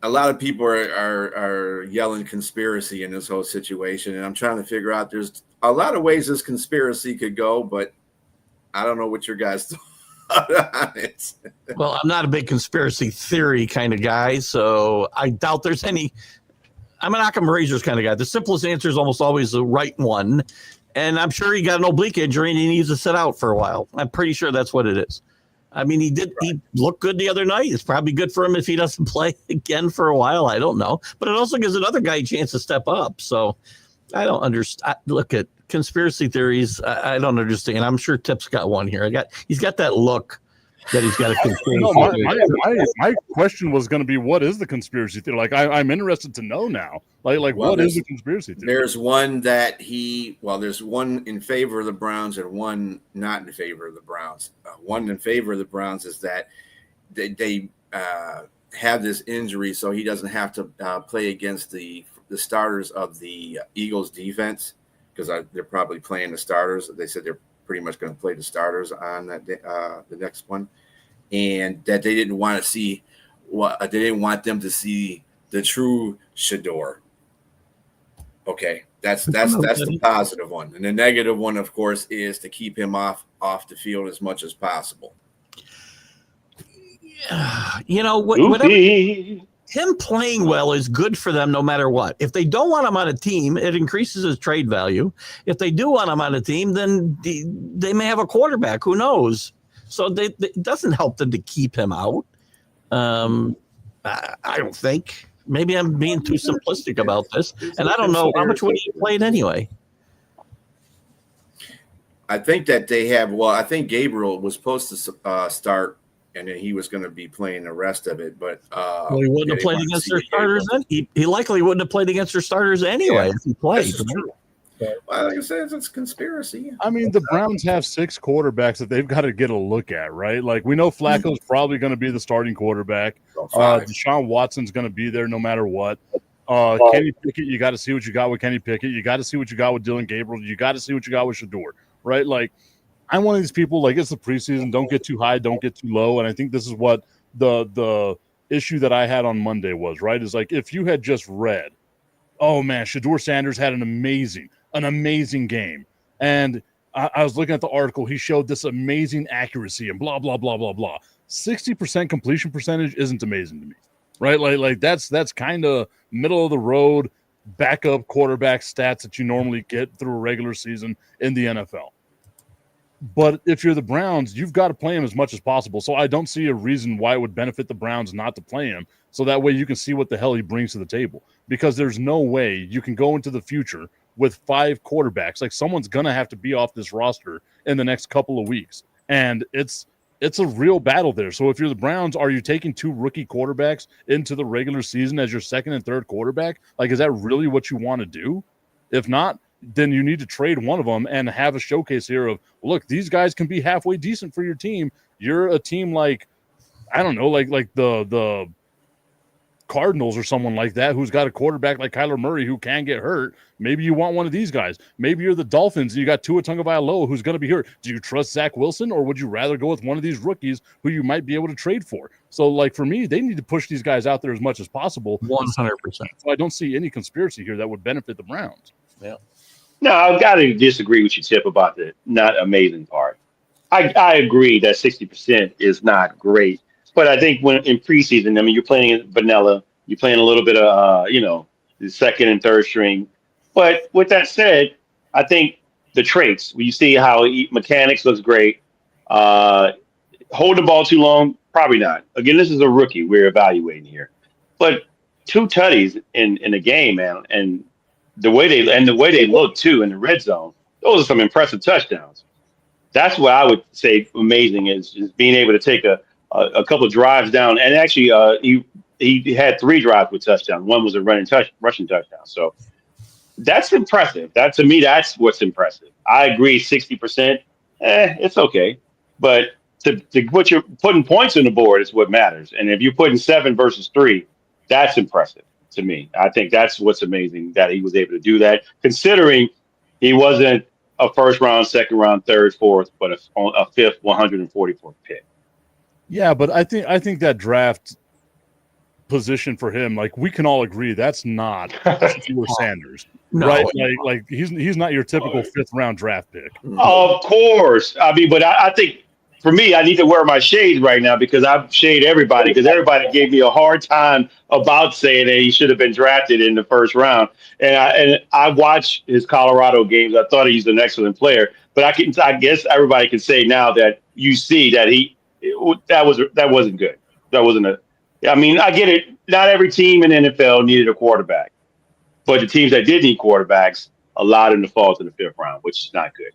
A lot of people are yelling conspiracy in this whole situation, and I'm trying to figure out. There's a lot of ways this conspiracy could go, but I don't know what your guys thought on it. Well, I'm not a big conspiracy theory kind of guy, so I doubt there's any. I'm an Occam Razors kind of guy. The simplest answer is almost always the right one, and I'm sure he got an oblique injury and he needs to sit out for a while. I'm pretty sure that's what it is. I mean, he looked good the other night. It's probably good for him if he doesn't play again for a while. I don't know. But it also gives another guy a chance to step up. So I don't understand. Look at conspiracy theories. I don't understand. I'm sure Tip's got one here. He's got that look that he's got a conspiracy theory. My question was going to be, what is the conspiracy theory? Like, I'm interested to know now. Like, what is the conspiracy theory? There's one that there's one in favor of the Browns and one not in favor of the Browns. One in favor of the Browns is that they have this injury, so he doesn't have to play against the starters of the Eagles defense, because they're probably playing the starters. They said they're pretty much going to play the starters on that the next one, and that they didn't want to see they didn't want them to see the true Shedeur. Okay, that's the positive one, and the negative one, of course, is to keep him off the field as much as possible. Whatever. Him playing well is good for them no matter what. If they don't want him on a team, it increases his trade value. If they do want him on a team, then they may have a quarterback. Who knows? So it doesn't help them to keep him out. I don't think. Maybe I'm being too simplistic about this. And I don't know how much would he played anyway. I think that they have. Well, I think Gabriel was supposed to start, and then he was going to be playing the rest of it. But he wouldn't have played against their starters. Then he likely wouldn't have played against their starters anyway if he played. Well, like I said, it's conspiracy. I mean, the Browns have 6 quarterbacks that they've got to get a look at, right? Like, we know Flacco's probably going to be the starting quarterback. Deshaun Watson's going to be there no matter what. Kenny Pickett, you got to see what you got with Kenny Pickett. You got to see what you got with Dylan Gabriel. You got to see what you got with Shedeur, right? Like, I'm one of these people, like, it's the preseason. Don't get too high, don't get too low. And I think this is what the issue that I had on Monday was, right? Is like, if you had just read, oh, man, Shedeur Sanders had an amazing game. And I was looking at the article. He showed this amazing accuracy and blah, blah, blah, blah, blah. 60% completion percentage isn't amazing to me, right? Like that's kind of middle of the road backup quarterback stats that you normally get through a regular season in the NFL. But if you're the Browns, you've got to play him as much as possible. So I don't see a reason why it would benefit the Browns not to play him. So that way you can see what the hell he brings to the table. Because there's no way you can go into the future with 5 quarterbacks. Like, someone's going to have to be off this roster in the next couple of weeks. And it's a real battle there. So if you're the Browns, are you taking 2 rookie quarterbacks into the regular season as your second and third quarterback? Like, is that really what you want to do? If not, then you need to trade one of them and have a showcase here of, look, these guys can be halfway decent for your team. You're a team like, I don't know, like the Cardinals or someone like that who's got a quarterback like Kyler Murray who can get hurt. Maybe you want one of these guys. Maybe you're the Dolphins and you got Tua Tagovailoa who's going to be hurt. Do you trust Zach Wilson, or would you rather go with one of these rookies who you might be able to trade for? So, like, for me, they need to push these guys out there as much as possible. 100%. So I don't see any conspiracy here that would benefit the Browns. Yeah. No, I've got to disagree with you, Tip, about the not amazing part. I agree that 60% is not great. But I think when in preseason, I mean, you're playing vanilla, you're playing a little bit of, the second and third string. But with that said, I think the traits, when you see how mechanics looks great, hold the ball too long, probably not. Again, this is a rookie we're evaluating here. But 2 tutties in the game, man, and the way they look too in the red zone, those are some impressive touchdowns. That's what I would say amazing is being able to take a couple of drives down, and actually he had 3 drives with touchdowns. One was a rushing touchdown. So that's impressive. That to me, that's what's impressive. I agree, 60%. It's okay, but to put your putting points on the board is what matters. And if you're putting 7 versus 3, that's impressive to me. I think that's what's amazing that he was able to do that, considering he wasn't a first round, second round, third, fourth, but a fifth, 144th pick. Yeah, but I think that draft position for him, like we can all agree, that's not Shedeur Sanders, No. right? Like he's not your typical 5th round draft pick. Of course. I mean, but I think for me, I need to wear my shades right now because I've shaded everybody because everybody gave me a hard time about saying that he should have been drafted in the first round. And I watched his Colorado games. I thought he's an excellent player, but I guess everybody can say now that you see that that wasn't good. That wasn't I mean, I get it. Not every team in the NFL needed a quarterback, but the teams that did need quarterbacks allowed him to fall to the 5th round, which is not good.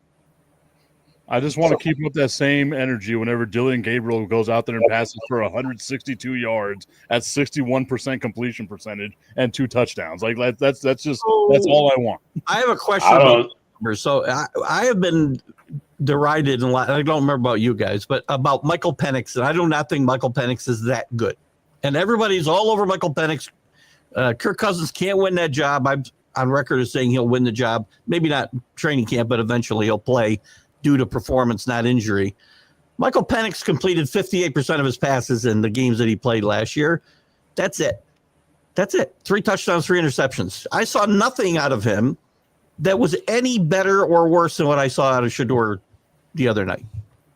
I just want to keep up that same energy whenever Dylan Gabriel goes out there and passes for 162 yards at 61% completion percentage and 2 touchdowns. Like that's all I want. I have a question about numbers. So I have been derided a lot. I don't remember about you guys, but about Michael Penix, and I do not think Michael Penix is that good. And everybody's all over Michael Penix. Kirk Cousins can't win that job. I'm on record as saying he'll win the job. Maybe not training camp, but eventually he'll play due to performance, not injury. Michael Penix completed 58% of his passes in the games that he played last year. That's it. 3 touchdowns, 3 interceptions. I saw nothing out of him that was any better or worse than what I saw out of Shedeur the other night.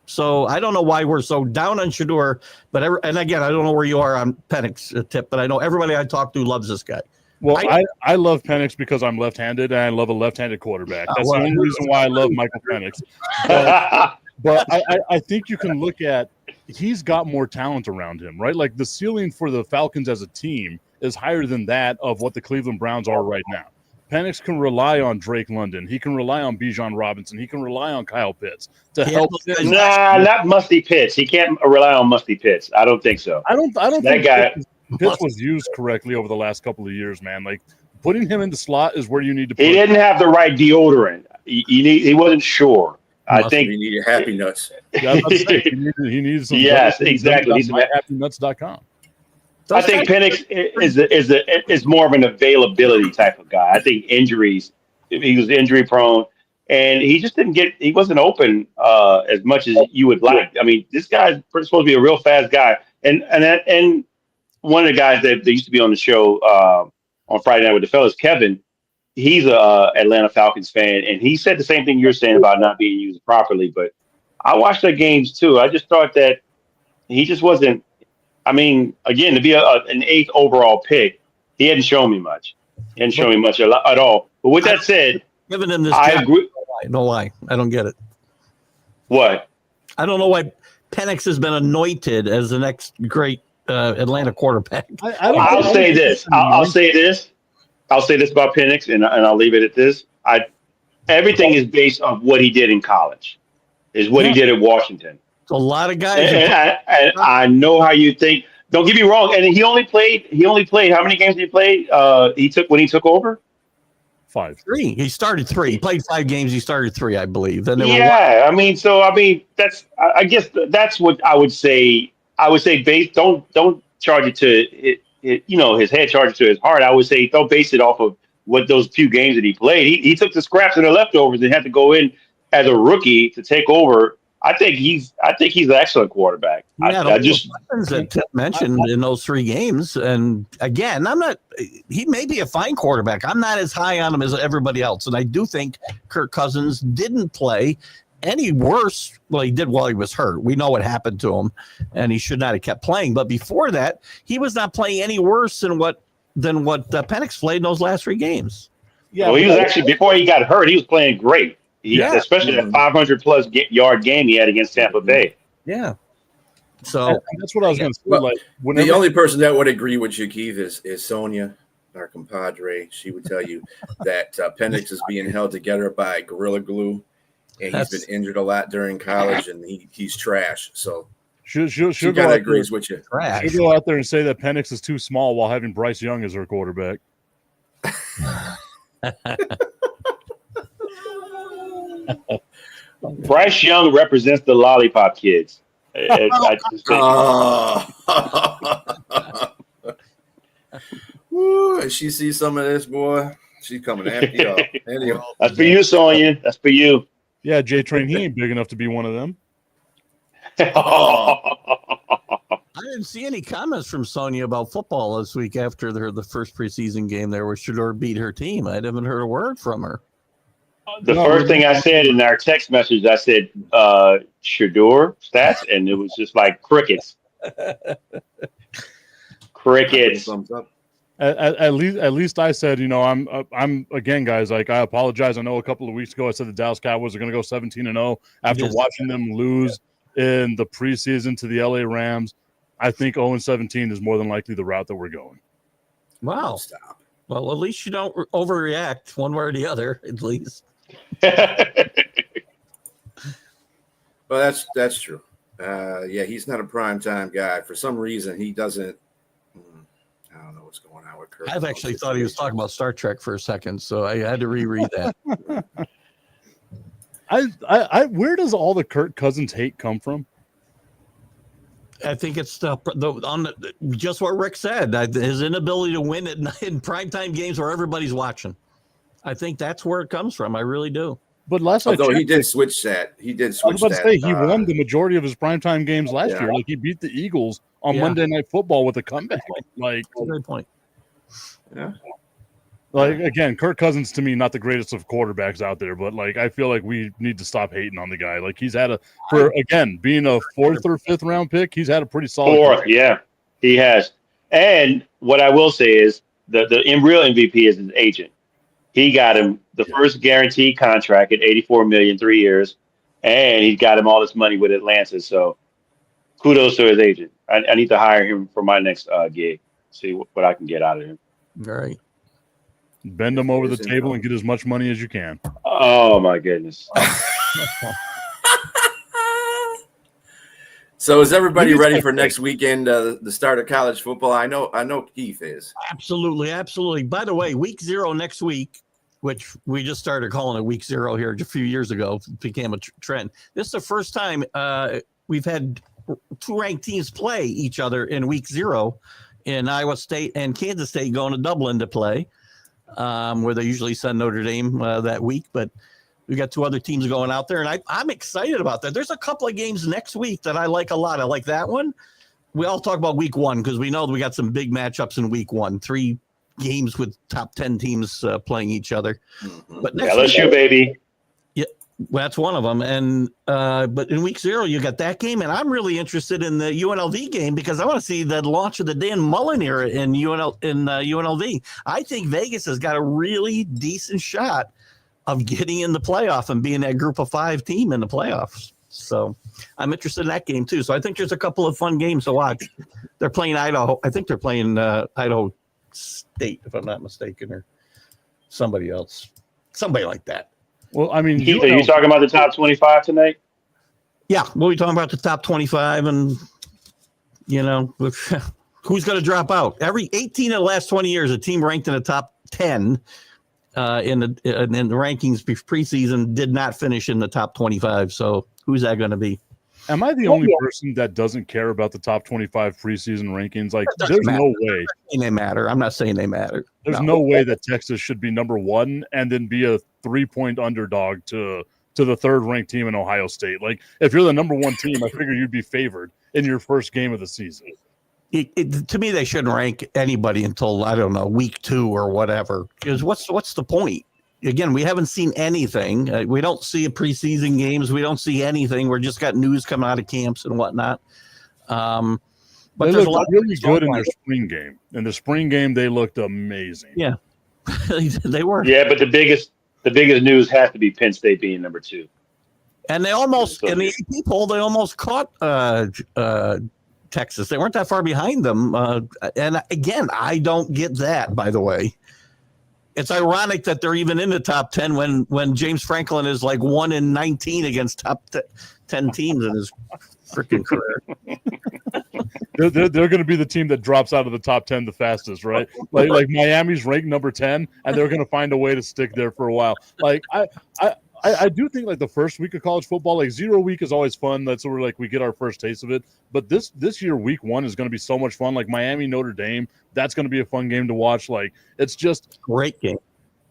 So I don't know why we're so down on Shedeur, and again, I don't know where you are on Penix tip, but I know everybody I talk to loves this guy. Well, I love Penix because I'm left-handed and I love a left-handed quarterback. That's the only reason why I love Michael Penix. But I think you can look at he's got more talent around him, right? Like the ceiling for the Falcons as a team is higher than that of what the Cleveland Browns are right now. Penix can rely on Drake London. He can rely on Bijan Robinson. He can rely on Kyle Pitts to help. Nah, not Musty Pitts. He can't rely on Musty Pitts. I don't think so. I don't that think guy. Pitts was used correctly over the last couple of years, man. Like putting him in the slot is where you need to put He didn't have the right deodorant. He wasn't sure. I think you need Happy Nuts. he needed some. Yes, exactly. HappyNuts.com. I think Penix is more of an availability type of guy. I think injuries. He was injury prone, and he just didn't get. He wasn't open as much as you would like. I mean, this guy's supposed to be a real fast guy, and one of the guys that used to be on the show on Friday Night with the Fellas, Kevin. He's a Atlanta Falcons fan, and he said the same thing you're saying about not being used properly. But I watched their games too. I just thought that he just wasn't. I mean, again, to be an 8th overall pick, he hadn't shown me much. He hadn't shown me much at all. But with that said, giving him this I job, agree. No lie. I don't get it. What? I don't know why Penix has been anointed as the next great Atlanta quarterback. I'll say this. I'll say this. I'll say this about Penix, and I'll leave it at this. Everything is based on what he did in college, is what he did at Washington. A lot of guys. And I know how you think. Don't get me wrong. And he only played. How many games did he play? When he took over. 5. 3. He started 3. He played 5 games. He started 3, I believe. Then That's. I guess that's what I would say. I would say base. Don't charge it to it. His head, charge it to his heart. I would say don't base it off of what those few games that he played. He took the scraps and the leftovers and had to go in as a rookie to take over. I think he's an excellent quarterback. I just weapons that Tim mentioned in those 3 games, and again, he may be a fine quarterback. I'm not as high on him as everybody else, and I do think Kirk Cousins didn't play any worse. Well, he did while he was hurt. We know what happened to him, and he should not have kept playing. But before that, he was not playing any worse than what Penix played in those last 3 games. Yeah, well, he was actually before he got hurt. He was playing great. Especially that 500+ yard game he had against Tampa Bay. Yeah, So And that's what I was going to say. Well, Like, The whenever only person that would agree with you, Keith, is Sonia, our compadre. She would tell you that Penix is being held together by Gorilla Glue, and he's been injured a lot during college, and he's trash. So she'll she go kind of out there, agrees with you. trash. she'll go out there and say that Penix is too small while having Bryce Young as her quarterback. Bryce Young represents the lollipop kids. I just think Woo, if she sees some of this, boy, she's coming after y'all. Anyway, that's for you, Sonya. That's for you. Yeah, J Train, he ain't big enough to be one of them. I didn't see any comments from Sonia about football this week after the first preseason game there where Shador beat her team. I haven't heard a word from her. The first thing I said in our text message, I said Shador stats, and it was just like crickets. Crickets. thumbs up. At least I said, you know, I'm again, guys. Like, I apologize. I know a couple of weeks ago I said the Dallas Cowboys are going to go 17-0 after watching them lose in the preseason to the LA Rams. I think 0-17 is more than likely the route that we're going. Wow. Stop. Well, at least you don't overreact one way or the other, at least. Well, that's true. Yeah, he's not a primetime guy. For some reason, he doesn't. I don't know what's going on with Kirk. I've actually thought he was talking about Star Trek for a second, so I had to reread that. I where does all the Kirk Cousins hate come from? I think it's just what Rick said, his inability to win in primetime games where everybody's watching. I think that's where it comes from. I really do. But last Although I he did switch that. He did I was switch about to that. say he won the majority of his primetime games last Yeah. year. Like, he beat the Eagles on Yeah. Monday Night Football with a comeback. Like, That's a great point. Yeah. like again, Kirk Cousins to me not the greatest of quarterbacks out there, but like I feel like we need to stop hating on the guy. Like, he's had being a 4th or 5th round pick, he's had a pretty solid Fourth, career. yeah, he has. And what I will say is the real MVP is his agent. He got him the first guaranteed contract at $84 million, 3 years, and he got him all this money with Atlanta. So kudos to his agent. I need to hire him for my next gig. See what I can get out of him. Right. Bend him over the Here's table info. and get as much money as you can. Oh my goodness. So is everybody ready for next weekend, the start of college football? I know Keith is. Absolutely, absolutely. By the way, week 0 next week, which we just started calling it week 0 here a few years ago, it became a trend. This is the first time we've had 2 ranked teams play each other in week 0, in Iowa State and Kansas State going to Dublin to play, where they usually send Notre Dame that week. But we got 2 other teams going out there, and I'm excited about that. There's a couple of games next week that I like a lot. I like that one. We all talk about week 1 because we know that we got some big matchups in week 1. 3 games with top 10 teams playing each other. But next LSU, week, baby. well, that's one of them. And but in week 0, you got that game, and I'm really interested in the UNLV game because I want to see the launch of the Dan Mullen era in UNLV. I think Vegas has got a really decent shot of getting in the playoff and being that group of 5 team in the playoffs. So I'm interested in that game too. So I think there's a couple of fun games to watch. They're playing Idaho. I think they're playing Idaho State, if I'm not mistaken, or somebody else, somebody like that. Well, I mean, Keith, are you talking about the top 25 tonight? Yeah, we'll be talking about the top 25 and, you know, who's going to drop out. Every 18 of the last 20 years, a team ranked in the top 10 in the rankings preseason did not finish in the top 25. So who's that going to be? Am I the only person that doesn't care about the top 25 preseason rankings? Like, there's no way. They matter. I'm not saying they matter. There's no way that Texas should be number 1 and then be a 3-point underdog to the 3rd ranked team in Ohio State. Like, if you're the number 1 team, I figure you'd be favored in your first game of the season. To me, they shouldn't rank anybody until, I don't know, week 2 or whatever. Because what's the point? Again, we haven't seen anything. We don't see preseason games. We don't see anything. We're just got news coming out of camps and whatnot. But They there's a looked lot really good in their spring game. In the spring game, they looked amazing. Yeah. They were. Yeah, but the biggest news has to be Penn State being number 2. And they almost in the AP poll, they almost caught Texas. They weren't that far behind them. And again, I don't get that. By the way, it's ironic that they're even in the top 10 when James Franklin is like 1-19 against top 10 teams in his freaking career. They're going to be the team that drops out of the top 10 the fastest, right? Like Miami's ranked number 10, and they're going to find a way to stick there for a while. Like I do think like the first week of college football, like 0 week is always fun. That's where like we get our first taste of it. But this year, week 1 is going to be so much fun. Like Miami, Notre Dame, that's going to be a fun game to watch. Like it's just great game.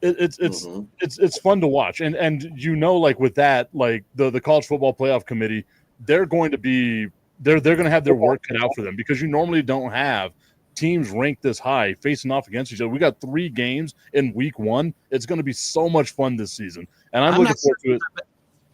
It's fun to watch. And you know, like with that, like the college football playoff committee, they're going to have their work cut out for them, because you normally don't have teams ranked this high facing off against each other. We got 3 games in week 1. It's going to be so much fun this season, and I'm looking forward to it.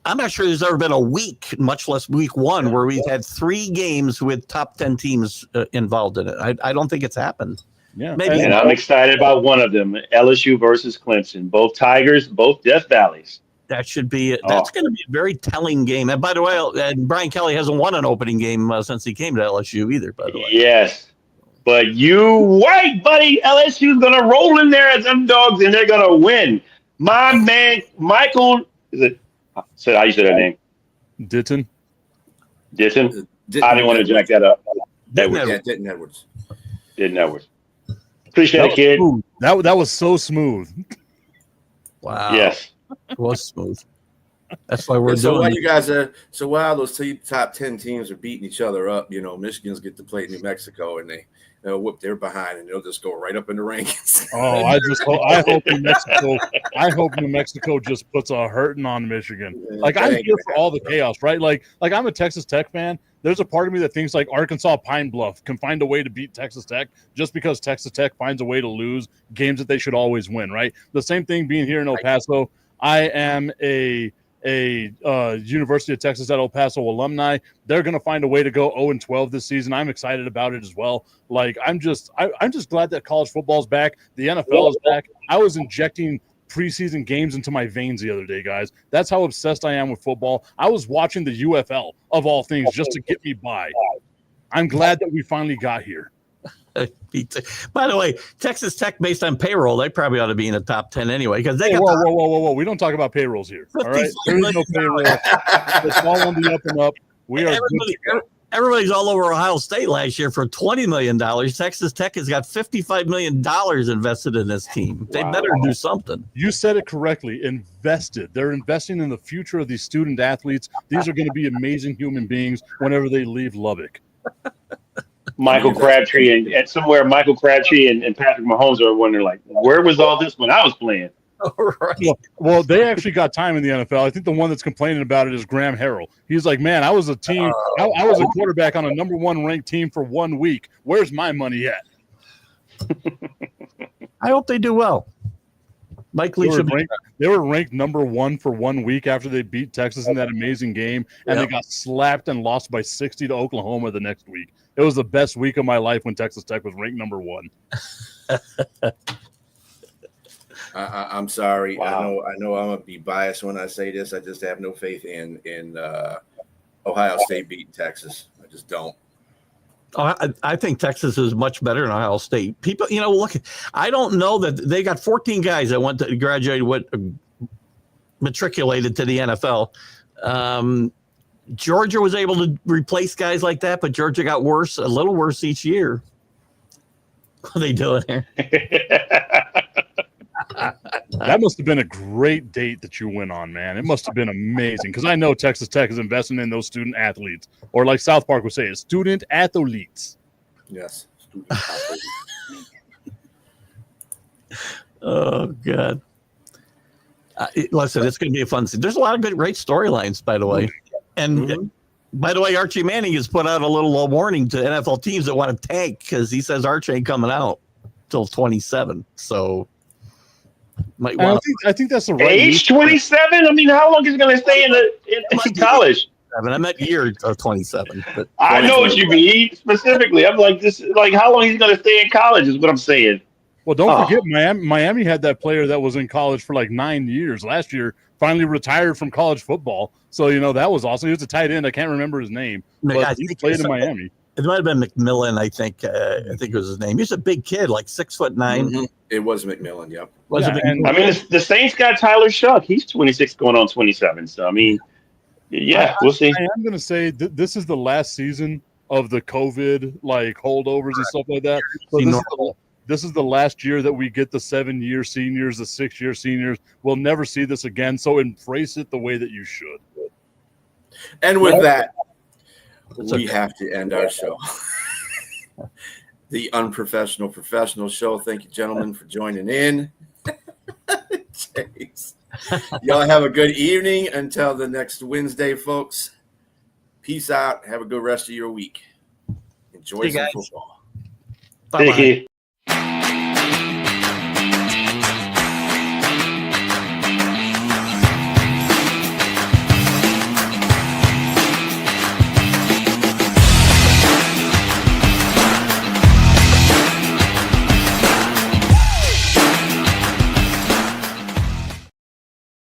I'm not sure there's ever been a week, much less week 1, where we've had 3 games with top 10 teams involved in it. I don't think it's happened. Yeah, maybe. And I'm excited about one of them, LSU versus Clemson. Both Tigers, both Death Valleys. That should be it. That's going to be a very telling game. And by the way, Brian Kelly hasn't won an opening game since he came to LSU either, by the way. Yes. But you wait, buddy. LSU's going to roll in there as underdogs, and they're going to win. My man, Michael, is it? So how you say that name? Ditton. Ditton? I didn't want to jack that up. Ditton Edwards. Ditton Edwards. Appreciate it, kid. Smooth. That was so smooth. Wow. Yes. It was smooth. That's why we're So doing while it. you guys are, so while those top 10 teams are beating each other up, you know, Michigan's get to play New Mexico, and they'll whoop their behind, and they'll just go right up in the rankings. Oh, I hope New Mexico just puts a hurting on Michigan. Like, I'm here for all the chaos, right? Like I'm a Texas Tech fan. There's a part of me that thinks like Arkansas Pine Bluff can find a way to beat Texas Tech just because Texas Tech finds a way to lose games that they should always win, right? The same thing being here in El Paso. I am a University of Texas at El Paso alumni. They're going to find a way to go 0-12 this season. I'm excited about it as well. Like I'm just glad that college football's back. The NFL is back. I was injecting preseason games into my veins the other day, guys. That's how obsessed I am with football. I was watching the UFL of all things just to get me by. I'm glad that we finally got here. By the way, Texas Tech, based on payroll, they probably ought to be in the top 10 anyway, because they got whoa. We don't talk about payrolls here. All right, there is no payroll. It's all on the up and up. We are. Everybody's all over Ohio State last year for $20 million. Texas Tech has got $55 million invested in this team. They better do something. You said it correctly. Invested. They're investing in the future of these student athletes. These are going to be amazing human beings whenever they leave Lubbock. Michael Crabtree and somewhere Michael Crabtree and Patrick Mahomes are wondering, like, where was all this when I was playing? Right. Well, they actually got time in the NFL. I think the one that's complaining about it is Graham Harrell. He's like, man, I was a team. I was a quarterback on a number 1 ranked team for 1 week. Where's my money at? I hope they do well. Mike Lee they were ranked number 1 for 1 week after they beat Texas in that amazing game, and they got slapped and lost by 60 to Oklahoma the next week. It was the best week of my life when Texas Tech was ranked number 1. I'm sorry. Wow. I know I'm gonna be biased when I say this. I just have no faith in Ohio State beating Texas. I just don't. I think Texas is much better than Ohio State. People, look, I don't know that they got 14 guys that went to graduate matriculated to the NFL. Georgia was able to replace guys like that, but Georgia got worse, a little worse each year. What are they doing here? That must have been a great date that you went on, man. It must have been amazing, because I know Texas Tech is investing in those student athletes, or like South Park would say, student athletes. Yes, student athletes. Oh, God. Listen, it's going to be a fun season. There's a lot of great storylines, by the way. And by the way, Archie Manning has put out a little warning to NFL teams that want to tank, because he says Archie ain't coming out till 27. So I think that's the right age 27. I mean, how long is he going to stay in college? I meant year 27. But I know what you mean specifically. I'm like, how long is he going to stay in college? Is what I'm saying. Well, don't Oh. forget Miami had that player that was in college for like 9 years. Last year, finally retired from college football. So, that was awesome. He was a tight end. I can't remember his name, I but he think played it's- in Miami. It might have been McMillan, I think. I think it was his name. He's a big kid, like 6'9". Mhm. It was McMillan. Yep. Was Yeah, it and- McMillan? I mean, the Saints got Tyler Shuck. He's 26 going on 27. So, I mean, yeah, we'll see. I am going to say this is the last season of the COVID holdovers and stuff like that. So this is the last year that we get the 7-year seniors, the 6-year seniors. We'll never see this again. So embrace it the way that you should. And with that, It's we okay. have to end our show. The Unprofessional Professional Show. Thank you, gentlemen, for joining in. Jeez. Y'all have a good evening until the next Wednesday, folks. Peace out. Have a good rest of your week. Enjoy See you some guys. football. Bye-bye. Take it.